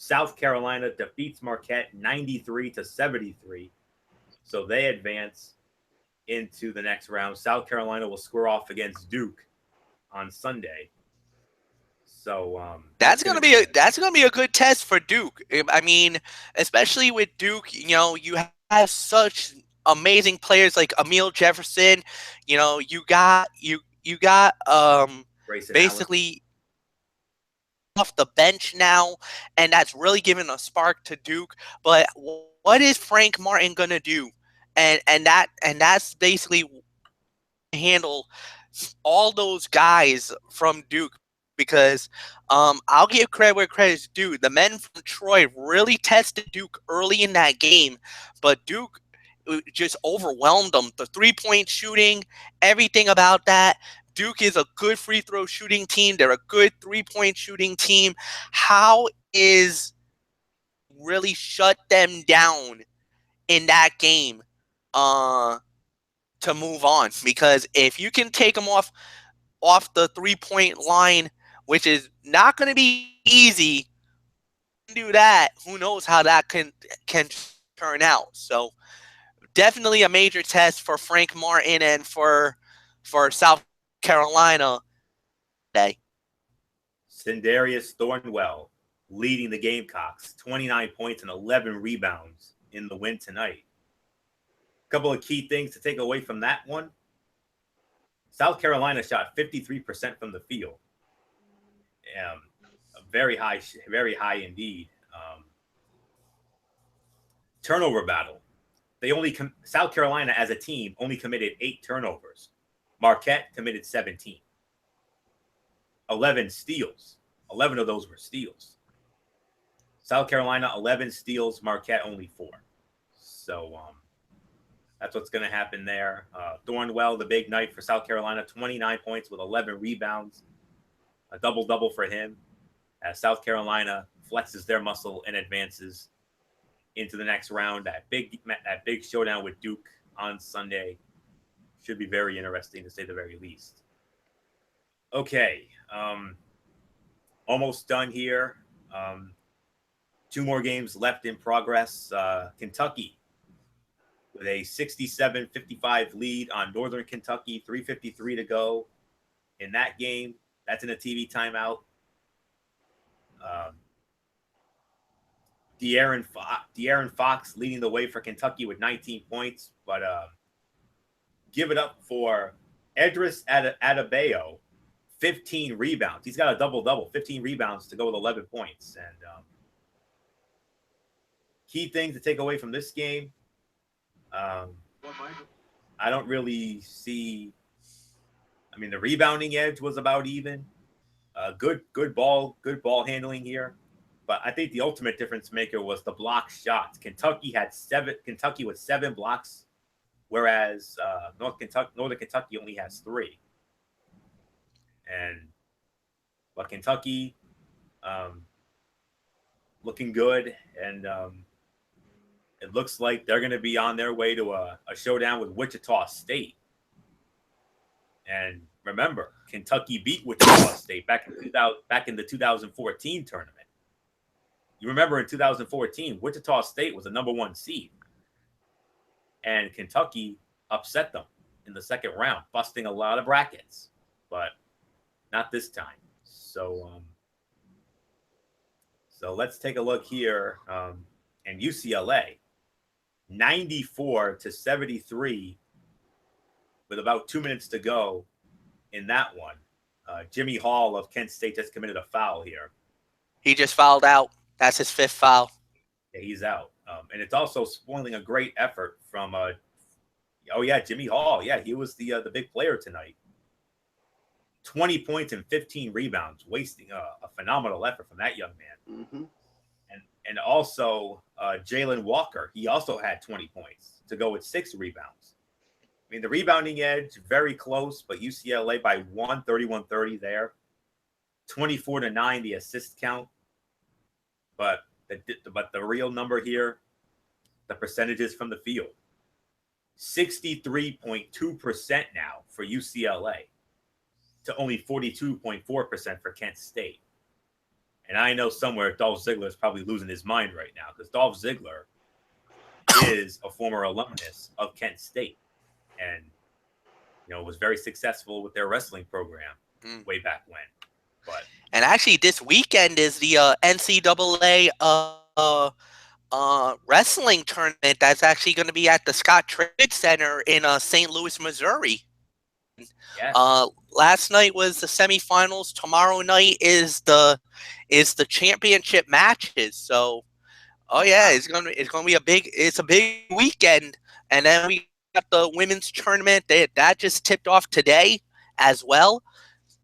[SPEAKER 1] South Carolina defeats Marquette 93-73. So they advance into the next round. South Carolina will square off against Duke on Sunday. So
[SPEAKER 2] that's gonna be a good test for Duke. I mean, especially with Duke, you have such amazing players like Emil Jefferson. You got
[SPEAKER 1] Grayson
[SPEAKER 2] basically off the bench now, and that's really given a spark to Duke. But what is Frank Martin gonna do? And that's basically handle all those guys from Duke, because I'll give credit where credit's due. The men from Troy really tested Duke early in that game, but Duke just overwhelmed them. The 3-point shooting, everything about that. Duke is a good free throw shooting team. They're a good 3-point shooting team. How is really shut them down in that game to move on? Because if you can take them off the 3-point line, which is not going to be easy, do that, who knows how that can turn out. So definitely a major test for Frank Martin and for South Carolina today.
[SPEAKER 1] Sindarius Thornwell leading the Gamecocks, 29 points and 11 rebounds in the win tonight. A couple of key things to take away from that one. South Carolina shot 53% from the field. Very high indeed. Turnover battle. South Carolina as a team only committed 8 turnovers. Marquette committed 17. 11 steals. 11 of those were steals. South Carolina 11 steals. Marquette only 4. So that's what's going to happen there. Thornwell, the big night for South Carolina, 29 points with 11 rebounds. A double-double for him as South Carolina flexes their muscle and advances into the next round. That big showdown with Duke on Sunday should be very interesting, to say the very least. Okay. Almost done here. 2 more games left in progress. Kentucky with a 67-55 lead on Northern Kentucky, 3:53 to go in that game. That's in a TV timeout. De'Aaron Fox leading the way for Kentucky with 19 points, but give it up for Edris Adebayo, 15 rebounds. He's got a double-double, 15 rebounds to go with 11 points. And key things to take away from this game, I don't really see. I mean, the rebounding edge was about even. Good ball handling here, but I think the ultimate difference maker was the block shots. Kentucky with 7 blocks, whereas Northern Kentucky only has 3. But Kentucky looking good, and it looks like they're going to be on their way to a showdown with Wichita State. And remember, Kentucky beat Wichita State back in the 2014 tournament. You remember in 2014, Wichita State was the number 1 seed, and Kentucky upset them in the second round, busting a lot of brackets, but not this time. So let's take a look here. And UCLA, 94-73 with about 2 minutes to go in that one. Jimmy Hall of Kent State just committed a foul here.
[SPEAKER 2] He just fouled out. That's his 5th foul.
[SPEAKER 1] Yeah, he's out. And it's also spoiling a great effort from Jimmy Hall. Yeah, he was the big player tonight. 20 points and 15 rebounds, wasting a phenomenal effort from that young man.
[SPEAKER 3] Mm-hmm.
[SPEAKER 1] And also Jalen Walker, he also had 20 points to go with 6 rebounds. I mean, the rebounding edge, very close, but UCLA by 1, 31-30 there. 24-9, the assist count. But the real number here, the percentages from the field. 63.2% now for UCLA to only 42.4% for Kent State. And I know somewhere Dolph Ziggler is probably losing his mind right now because Dolph Ziggler is a former alumnus of Kent State and, was very successful with their wrestling program way back when.
[SPEAKER 2] And actually, this weekend is the NCAA wrestling tournament that's actually going to be at the Scott Trade Center in St. Louis, Missouri.
[SPEAKER 1] Yes.
[SPEAKER 2] Last night was the semifinals. Tomorrow night is the championship matches. So, it's gonna be a big weekend. And then we got the women's tournament that just tipped off today as well.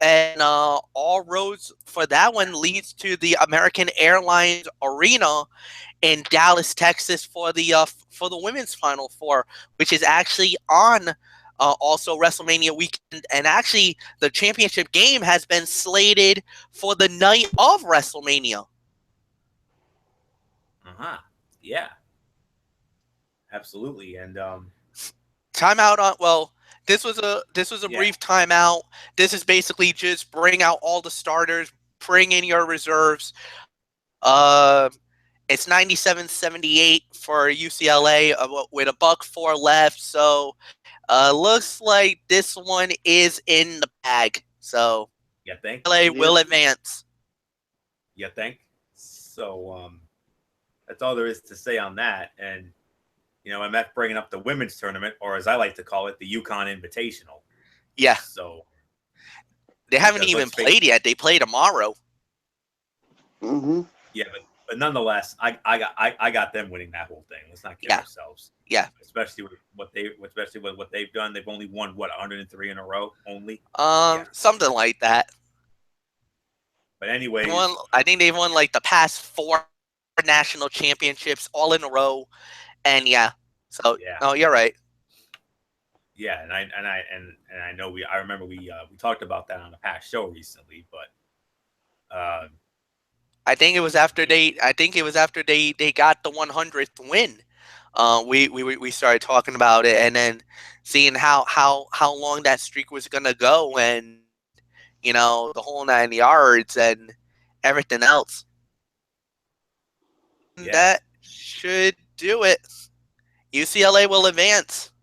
[SPEAKER 2] And all roads for that one leads to the American Airlines Arena in Dallas, Texas for the women's Final Four, which is actually on also WrestleMania weekend. And actually, the championship game has been slated for the night of WrestleMania.
[SPEAKER 1] Yeah. Absolutely. And
[SPEAKER 2] timeout on this was a brief timeout. This is basically just bring out all the starters, bring in your reserves. It's 97-78 for UCLA with $1:04 left. So looks like this one is in the bag. So
[SPEAKER 1] you think
[SPEAKER 2] UCLA will advance.
[SPEAKER 1] You think? So that's all there is to say on that. And MF bringing up the women's tournament, or as I like to call it, the UConn Invitational.
[SPEAKER 2] Yeah.
[SPEAKER 1] So
[SPEAKER 2] they haven't even played yet. They play tomorrow.
[SPEAKER 3] Mm-hmm.
[SPEAKER 1] Yeah, but nonetheless, I got them winning that whole thing. Let's not kid ourselves.
[SPEAKER 2] Yeah.
[SPEAKER 1] Especially with what they've done. They've only won 103 in a row only.
[SPEAKER 2] Something like that.
[SPEAKER 1] But anyway,
[SPEAKER 2] I think they've won like the past 4 national championships all in a row. And so you're right.
[SPEAKER 1] Yeah, and I know I remember we talked about that on a past show recently, but
[SPEAKER 2] I think it was after they got the 100th win. We started talking about it, and then seeing how long that streak was gonna go, and the whole 9 yards and everything else. Yeah. That should do it. UCLA will advance.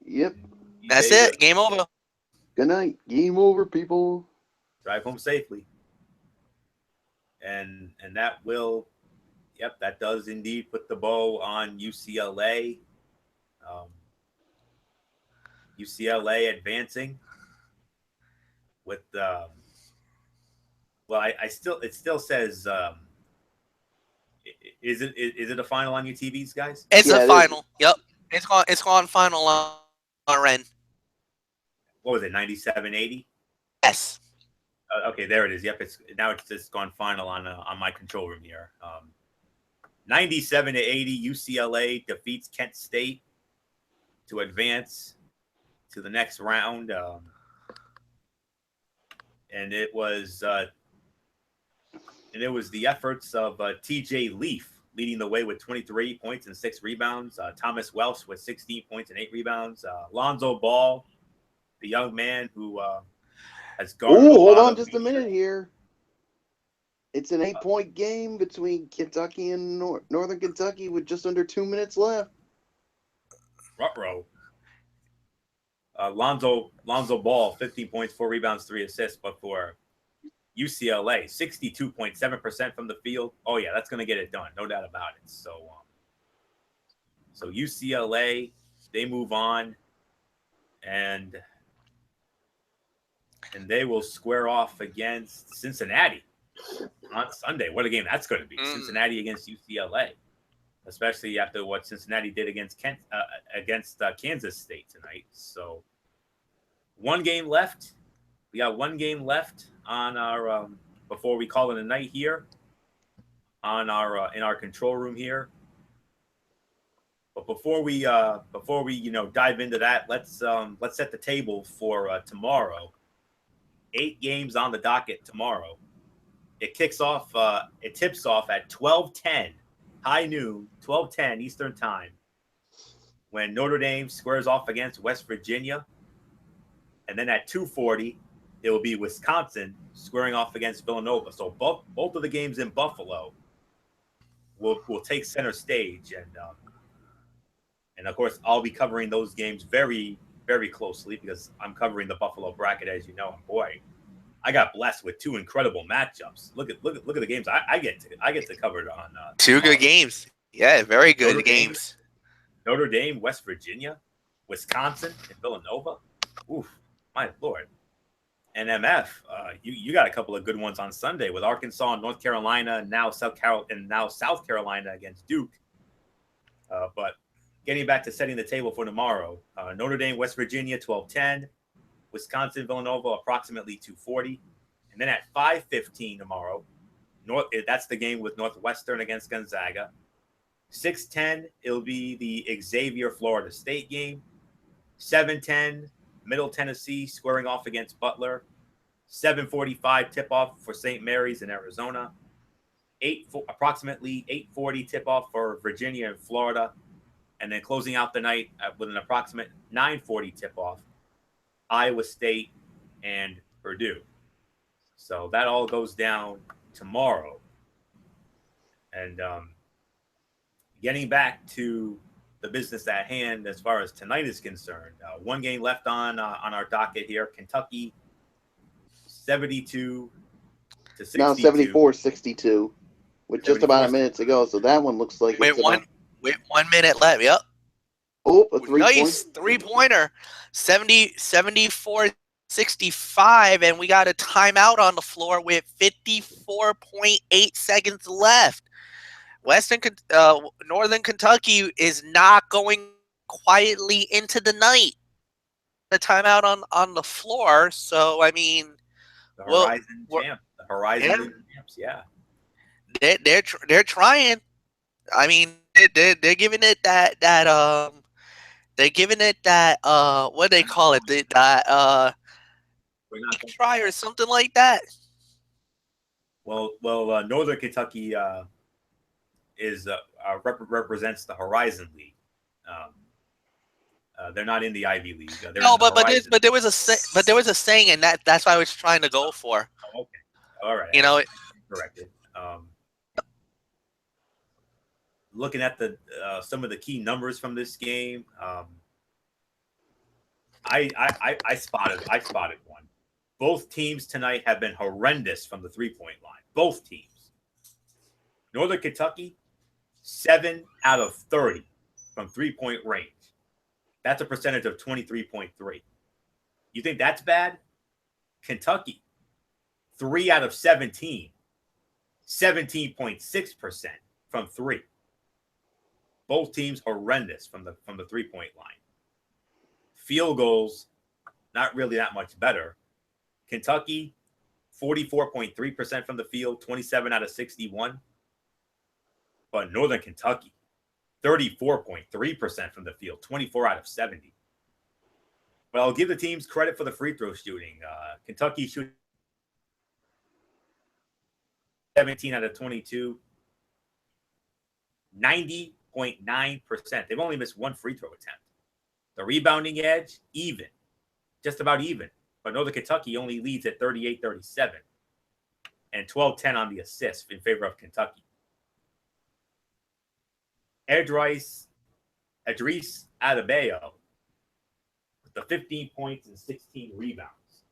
[SPEAKER 3] Yep.
[SPEAKER 2] That's it. Game over.
[SPEAKER 3] Good night. Game over, people.
[SPEAKER 1] Drive home safely. And that will, that does indeed put the bow on UCLA. UCLA advancing with it still says is it a final on your TVs, guys?
[SPEAKER 2] It's a final. Yep. It's gone final on our end.
[SPEAKER 1] What was it, 97-80?
[SPEAKER 2] Yes.
[SPEAKER 1] Okay, there it is. Yep, it's just gone final on my control room here. 97-80, UCLA defeats Kent State to advance to the next round. And it was the efforts of T.J. Leaf leading the way with 23 points and 6 rebounds. Thomas Welsh with 16 points and 8 rebounds. Lonzo Ball, the young man who has gone.
[SPEAKER 3] Oh, hold on just a minute here. It's an 8-point game between Kentucky and Northern Kentucky with just under 2 minutes left.
[SPEAKER 1] Ruh-roh. Lonzo Ball, 15 points, 4 rebounds, 3 assists, but for UCLA, 62.7% from the field. Oh, yeah, that's going to get it done. No doubt about it. So, So UCLA, they move on, and they will square off against Cincinnati on Sunday. What a game that's going to be! Cincinnati against UCLA, especially after what Cincinnati did against Kansas State tonight. So, one game left. We got one game left on our before we call it a night here on our in our control room here. But before we dive into that, let's set the table for tomorrow. 8 games on the docket tomorrow. It tips off at 12:10, high noon, 12:10 Eastern time, when Notre Dame squares off against West Virginia. And then at 2:40, it will be Wisconsin squaring off against Villanova. So both of the games in Buffalo will take center stage, and of course I'll be covering those games very, very closely because I'm covering the Buffalo bracket, as you know. And boy, I got blessed with 2 incredible matchups. Look at the games I get to cover it on.
[SPEAKER 2] 2 good games. Yeah, very good
[SPEAKER 1] Notre
[SPEAKER 2] games.
[SPEAKER 1] Notre Dame, West Virginia, Wisconsin, and Villanova. Oof, my lord. And MF, you got a couple of good ones on Sunday with Arkansas and North Carolina, and now South Carolina against Duke. But getting back to setting the table for tomorrow, Notre Dame, West Virginia, 12:10, Wisconsin, Villanova, approximately 2:40, and then at 5:15 tomorrow, that's the game with Northwestern against Gonzaga. 6:10, it'll be the Xavier Florida State game. 7:10, Middle Tennessee squaring off against Butler. 7:45 tip-off for St. Mary's in Arizona. Approximately 8:40 tip-off for Virginia and Florida. And then closing out the night with an approximate 9:40 tip-off, Iowa State and Purdue. So that all goes down tomorrow. And getting back to the business at hand as far as tonight is concerned, one game left on our docket here. Kentucky 72 to 62.
[SPEAKER 3] Now 74-62 with just about a minute to go. So that one looks like
[SPEAKER 2] with 1 minute left. Yep.
[SPEAKER 3] Oh, a 3-point.
[SPEAKER 2] Nice 3-pointer. 74-65, and we got a timeout on the floor with 54.8 seconds left. Northern Kentucky is not going quietly into the night. The timeout on the floor. So I mean,
[SPEAKER 1] the Horizon champ, the Horizon champs, yeah.
[SPEAKER 2] They're trying. I mean, they're giving it that they're giving it that what do they call it? Try or something like that.
[SPEAKER 1] Well, Northern Kentucky represents the Horizon League. They're not in the Ivy League.
[SPEAKER 2] No, but there was a saying, and that's what I was trying to go for.
[SPEAKER 1] Oh, okay, all right.
[SPEAKER 2] You know,
[SPEAKER 1] corrected. Looking at the some of the key numbers from this game, I spotted one. Both teams tonight have been horrendous from the 3-point line. Both teams. Northern Kentucky, 7 out of 30 from 3-point range. That's a percentage of 23.3. You think that's bad? Kentucky, 3 out of 17, 17.6% from 3. Both teams horrendous from the 3-point line. Field goals, not really that much better. Kentucky, 44.3% from the field, 27 out of 61. But Northern Kentucky, 34.3% from the field, 24 out of 70. But I'll give the teams credit for the free throw shooting. Kentucky shooting 17 out of 22, 90.9%. They've only missed 1 free throw attempt. The rebounding edge, even, just about even. But Northern Kentucky only leads at 38-37 and 12-10 on the assist in favor of Kentucky. Idris Adebayo with the 15 points and 16 rebounds.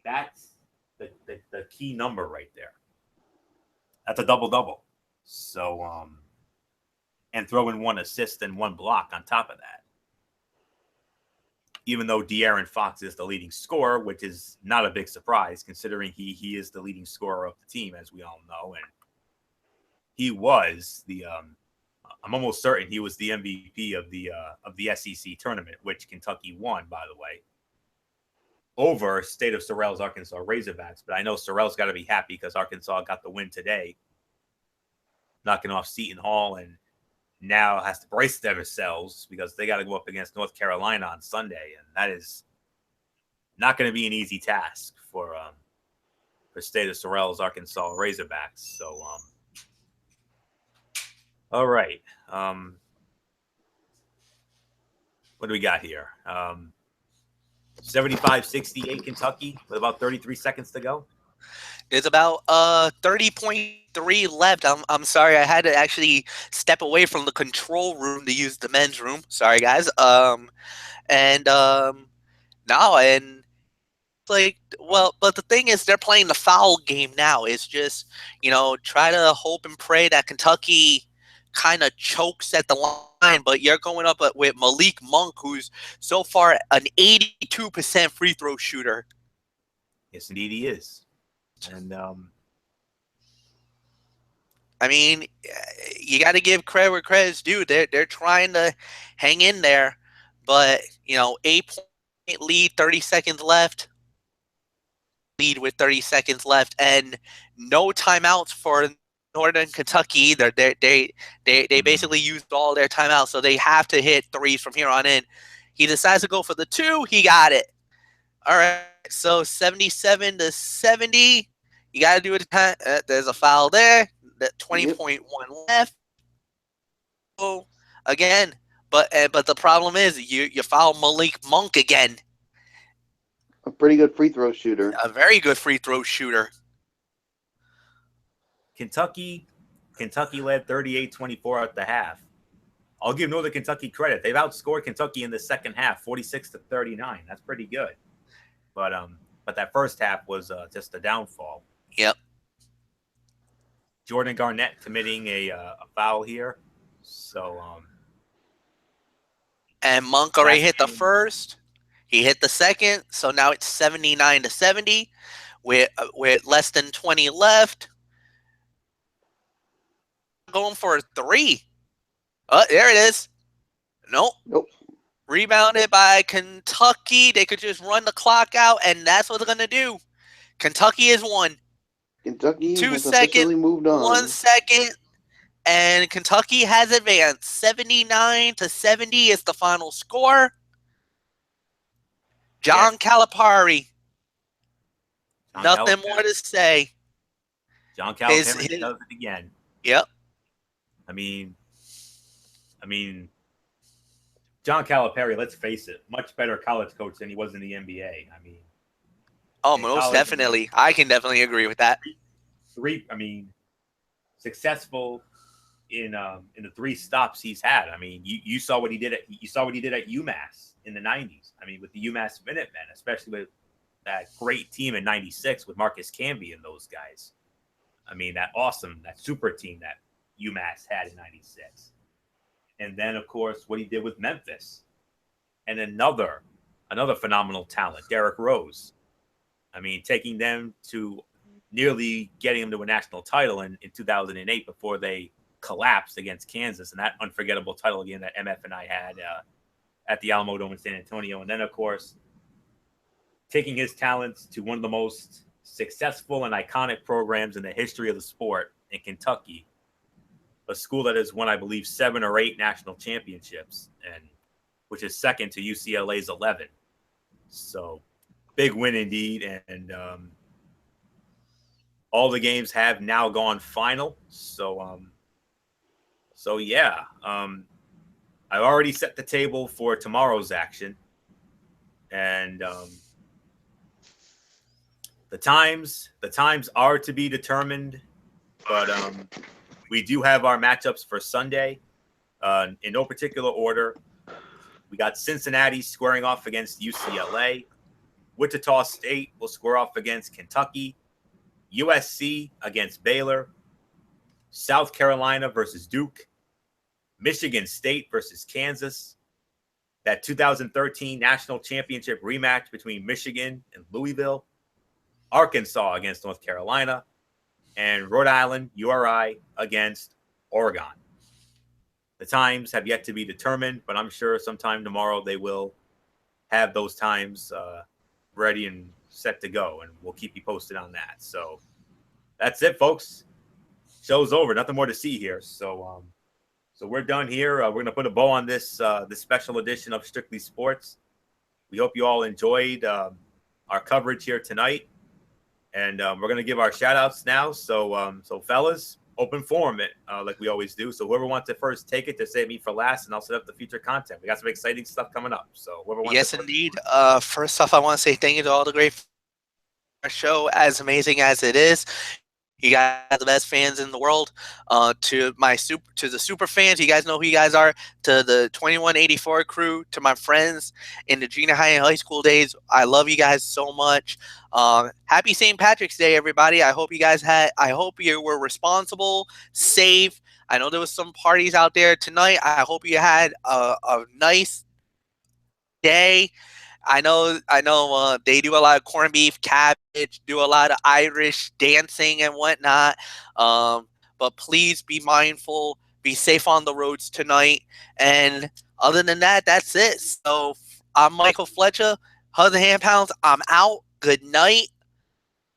[SPEAKER 1] That's the key number right there. That's a double-double. So and throw in 1 assist and 1 block on top of that. Even though De'Aaron Fox is the leading scorer, which is not a big surprise considering he is the leading scorer of the team, as we all know, and he was the I'm almost certain he was the MVP of the SEC tournament, which Kentucky won, by the way, over State of Sorrell's Arkansas Razorbacks. But I know Sorrell's got to be happy because Arkansas got the win today, knocking off Seton Hall, and now has to brace themselves because they got to go up against North Carolina on Sunday, and that is not going to be an easy task for State of Sorrell's Arkansas Razorbacks. So, all right. What do we got here? 75-68 Kentucky with about 33 seconds to go.
[SPEAKER 2] There's about 30.3 left. I'm sorry, I had to actually step away from the control room to use the men's room. Sorry, guys. But the thing is, they're playing the foul game now. It's just, try to hope and pray that Kentucky kind of chokes at the line, but you're going up with Malik Monk, who's so far an 82% free throw shooter.
[SPEAKER 1] Yes, indeed he is. And
[SPEAKER 2] I mean, you got to give credit where credit's due. They're trying to hang in there, but 8-point lead, 30 seconds left. Lead with 30 seconds left, and no timeouts for Northern Kentucky either. They basically used all their timeouts, so they have to hit threes from here on in. He decides to go for the 2. He got it. All right, so 77-70. You got to do it. There's a foul there. That 20.1 left. So again, but the problem is you foul Malik Monk again.
[SPEAKER 3] A pretty good free throw shooter.
[SPEAKER 2] A very good free throw shooter.
[SPEAKER 1] Kentucky led 38-24 at the half. I'll give Northern Kentucky credit. They've outscored Kentucky in the second half, 46-39. That's pretty good. But that first half was just a downfall.
[SPEAKER 2] Yep.
[SPEAKER 1] Jordan Garnett committing a foul here. So
[SPEAKER 2] and Monk already hit the first. He hit the second. So now it's 79-70 with less than 20 left. Going for a 3. Oh, there it is. Nope. Rebounded by Kentucky. They could just run the clock out, and that's what they're going to do. Kentucky is 1.
[SPEAKER 3] Kentucky
[SPEAKER 2] 2
[SPEAKER 3] has
[SPEAKER 2] seconds,
[SPEAKER 3] officially moved on.
[SPEAKER 2] 1 second, and Kentucky has advanced. 79-70 is the final score. John Calipari. Nothing more to say.
[SPEAKER 1] John Calipari does it again.
[SPEAKER 2] Yep.
[SPEAKER 1] I mean, John Calipari, let's face it, much better college coach than he was in the NBA. I mean,
[SPEAKER 2] most definitely. I can definitely agree with that.
[SPEAKER 1] Successful in the 3 stops he's had. I mean, you saw what he did at UMass in the 90s. I mean, with the UMass Minutemen, especially with that great team in 96 with Marcus Camby and those guys. I mean, that super team that UMass had in 96. And then, of course, what he did with Memphis. And another phenomenal talent, Derrick Rose. I mean, taking them to nearly getting them to a national title in 2008 before they collapsed against Kansas, and that unforgettable title again that MF and I had at the Alamo Dome in San Antonio. And then, of course, taking his talents to one of the most successful and iconic programs in the history of the sport in Kentucky, a school that has won, I believe, 7 or 8 national championships, and which is second to UCLA's 11. So big win indeed. And all the games have now gone final. So yeah, I already set the table for tomorrow's action, and the times are to be determined, but we do have our matchups for Sunday in no particular order. We got Cincinnati squaring off against UCLA. Wichita State will square off against Kentucky. USC against Baylor. South Carolina versus Duke. Michigan State versus Kansas. That 2013 national championship rematch between Michigan and Louisville. Arkansas against North Carolina. And Rhode Island, URI, against Oregon. The times have yet to be determined, but I'm sure sometime tomorrow they will have those times ready and set to go, and we'll keep you posted on that. So that's it, folks. Show's over. Nothing more to see here. So we're done here. We're gonna put a bow on this this special edition of Strictly Sports. We hope you all enjoyed our coverage here tonight, and we're gonna give our shout outs now. So fellas, open forum it like we always do. So whoever wants to first take it, to save me for last, and I'll set up the future content. We got some exciting stuff coming up. So whoever wants.
[SPEAKER 2] Yes, indeed. First off, I want to say thank you to all the great show, as amazing as it is. You guys are the best fans in the world. To the super fans, you guys know who you guys are. To the 2184 crew, to my friends in the junior high and high school days, I love you guys so much. Happy St. Patrick's Day, everybody. I hope you were responsible, safe. I know there was some parties out there tonight. I hope you had a nice day. I know they do a lot of corned beef, cabbage, do a lot of Irish dancing and whatnot. But please be mindful, be safe on the roads tonight. And other than that, that's it. So I'm Michael Fletcher, Hustle Hand Pounds. I'm out. Good night.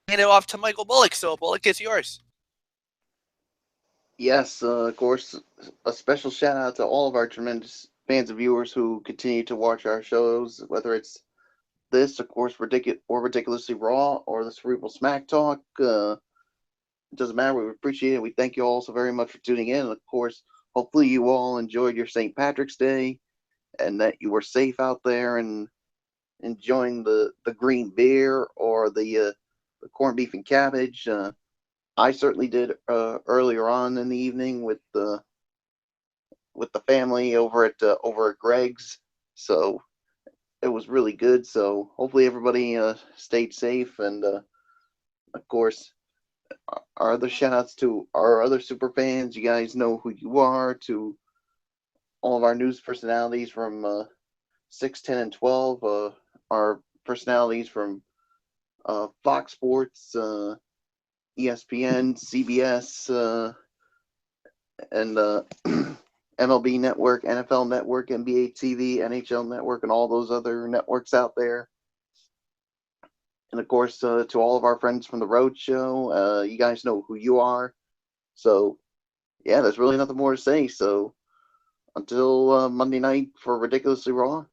[SPEAKER 2] Hand it off to Michael Bullock. So Bullock, it's yours.
[SPEAKER 3] Yes, of course, a special shout out to all of our tremendous fans and viewers who continue to watch our shows, whether it's this, of course, Ridiculously Raw, or the Cerebral Smack Talk. It doesn't matter. We appreciate it. We thank you all so very much for tuning in. And of course, hopefully you all enjoyed your St. Patrick's Day and that you were safe out there and enjoying the green beer or the corned beef and cabbage. I certainly did earlier on in the evening with the family over at Greg's. So it was really good. So hopefully everybody stayed safe. And of course, our other shout outs to our other super fans. You guys know who you are. To all of our news personalities from 6, 10, and 12. Our personalities from Fox Sports, ESPN, CBS, and MLB Network, NFL Network, NBA TV, NHL Network, and all those other networks out there. And of course, to all of our friends from the Road Show, you guys know who you are. So, yeah, there's really nothing more to say. So, until Monday night for Ridiculously Raw,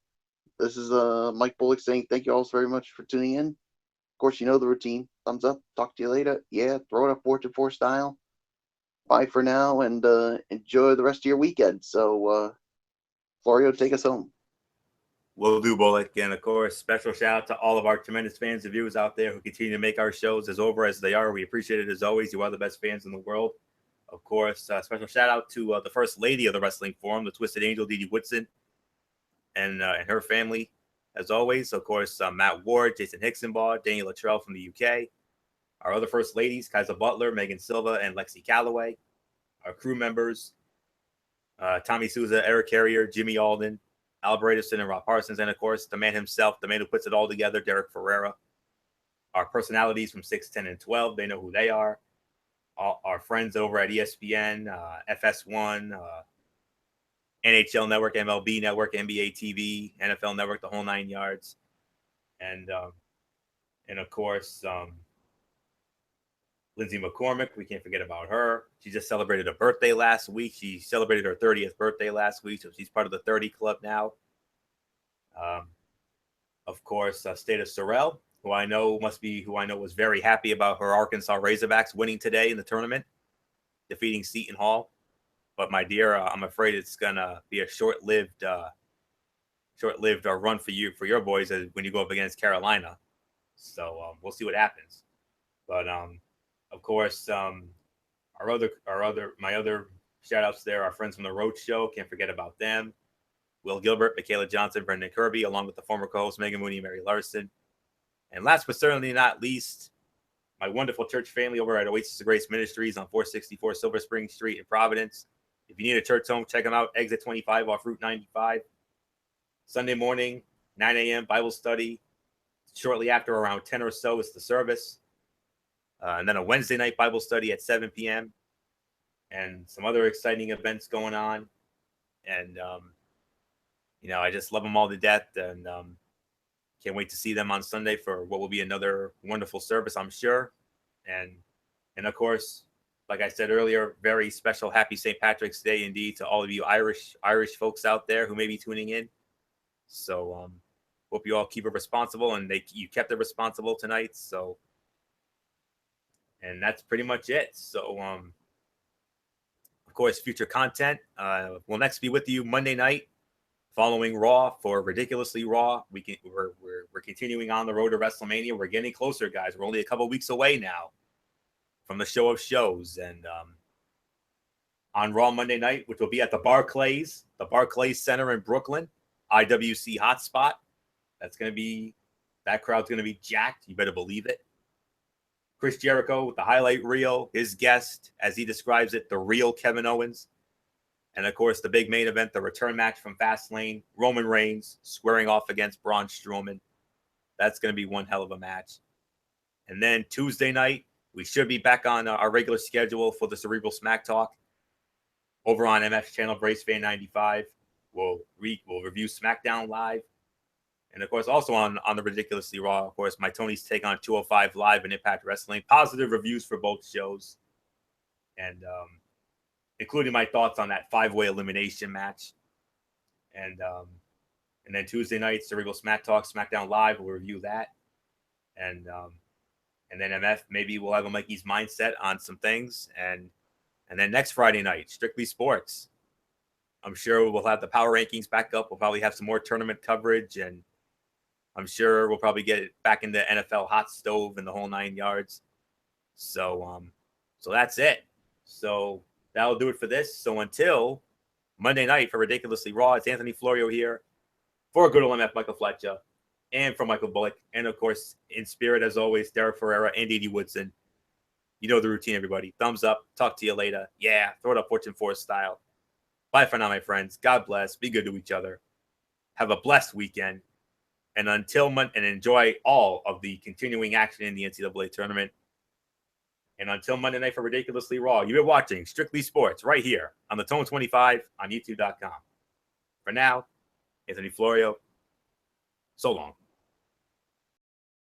[SPEAKER 3] this is Mike Bullock saying thank you all so very much for tuning in. Of course, you know the routine. Thumbs up. Talk to you later. Yeah, throw it up 4-4 style. Bye for now, and enjoy the rest of your weekend. So, Florio, take us home.
[SPEAKER 1] Will do, Bullock. And of course, special shout out to all of our tremendous fans and viewers out there who continue to make our shows as over as they are. We appreciate it as always. You are the best fans in the world. Of course, special shout out to the first lady of the Wrestling Forum, the Twisted Angel, Didi Woodson, and her family, as always. Of course, Matt Ward, Jason Hicksonbaugh, Daniel Luttrell from the UK. Our other first ladies, Kaiser Butler, Megan Silva, and Lexi Calloway. Our crew members, Tommy Souza, Eric Carrier, Jimmy Alden, Al Bradison, and Rob Parsons. And, of course, the man himself, the man who puts it all together, Derek Ferreira. Our personalities from 6, 10, and 12, they know who they are. Our friends over at ESPN, FS1, NHL Network, MLB Network, NBA TV, NFL Network, the whole 9 yards. And of course, Lindsay McCormick, we can't forget about her. She just celebrated a birthday last week. She celebrated her 30th birthday last week, so she's part of the 30 Club now. Of course, Stata Sorrell, who I know was very happy about her Arkansas Razorbacks winning today in the tournament, defeating Seton Hall. But my dear, I'm afraid it's gonna be a short-lived run for your boys when you go up against Carolina. So we'll see what happens. But of course, my other shout outs there, our friends from the Road Show, can't forget about them. Will Gilbert, Michaela Johnson, Brendan Kirby, along with the former co-host Megan Mooney, Mary Larson. And last but certainly not least, my wonderful church family over at Oasis of Grace Ministries on 464 Silver Spring Street in Providence. If you need a church home, check them out. Exit 25 off Route 95. Sunday morning, 9 a.m. Bible study. Shortly after, around 10 or so, is the service. And then a Wednesday night Bible study at 7 p.m. And some other exciting events going on. And, I just love them all to death. And can't wait to see them on Sunday for what will be another wonderful service, I'm sure. And of course, like I said earlier, very special happy St. Patrick's Day indeed to all of you Irish folks out there who may be tuning in. So hope you all keep it responsible, and you kept it responsible tonight. So, and that's pretty much it. So of course, future content will next be with you Monday night following Raw for Ridiculously Raw. We're continuing on the road to WrestleMania. We're getting closer, guys. We're only a couple weeks away now from the show of shows. And on Raw Monday night, which will be at the Barclays Center in Brooklyn, IWC hotspot. That crowd's going to be jacked. You better believe it. Chris Jericho with the highlight reel, his guest, as he describes it, the real Kevin Owens. And of course, the big main event, the return match from Fastlane, Roman Reigns squaring off against Braun Strowman. That's going to be one hell of a match. And then Tuesday night, we should be back on our regular schedule for the Cerebral Smack Talk over on MF's channel, Brace Fan 95. We'll review SmackDown Live. And, of course, also on the Ridiculously Raw, of course, my Tony's take on 205 Live and Impact Wrestling. Positive reviews for both shows. And including my thoughts on that 5-way elimination match. And then Tuesday night, Cerebral Smack Talk, SmackDown Live. We'll review that. And then MF, maybe we'll have a Mikey's Mindset on some things. And then next Friday night, Strictly Sports. I'm sure we'll have the power rankings back up. We'll probably have some more tournament coverage. And I'm sure we'll probably get it back into NFL hot stove and the whole 9 yards. So that's it. So that'll do it for this. So until Monday night for Ridiculously Raw, it's Anthony Florio here for good old MF Michael Fletcher. And from Michael Bullock, and of course, in spirit, as always, Derek Ferreira and Edie Woodson. You know the routine, everybody. Thumbs up. Talk to you later. Yeah, throw it up Fortune Force style. Bye for now, my friends. God bless. Be good to each other. Have a blessed weekend. And and enjoy all of the continuing action in the NCAA tournament. And until Monday night for Ridiculously Raw, you've been watching Strictly Sports right here on the Tone 25 on YouTube.com. For now, Anthony Florio. So long.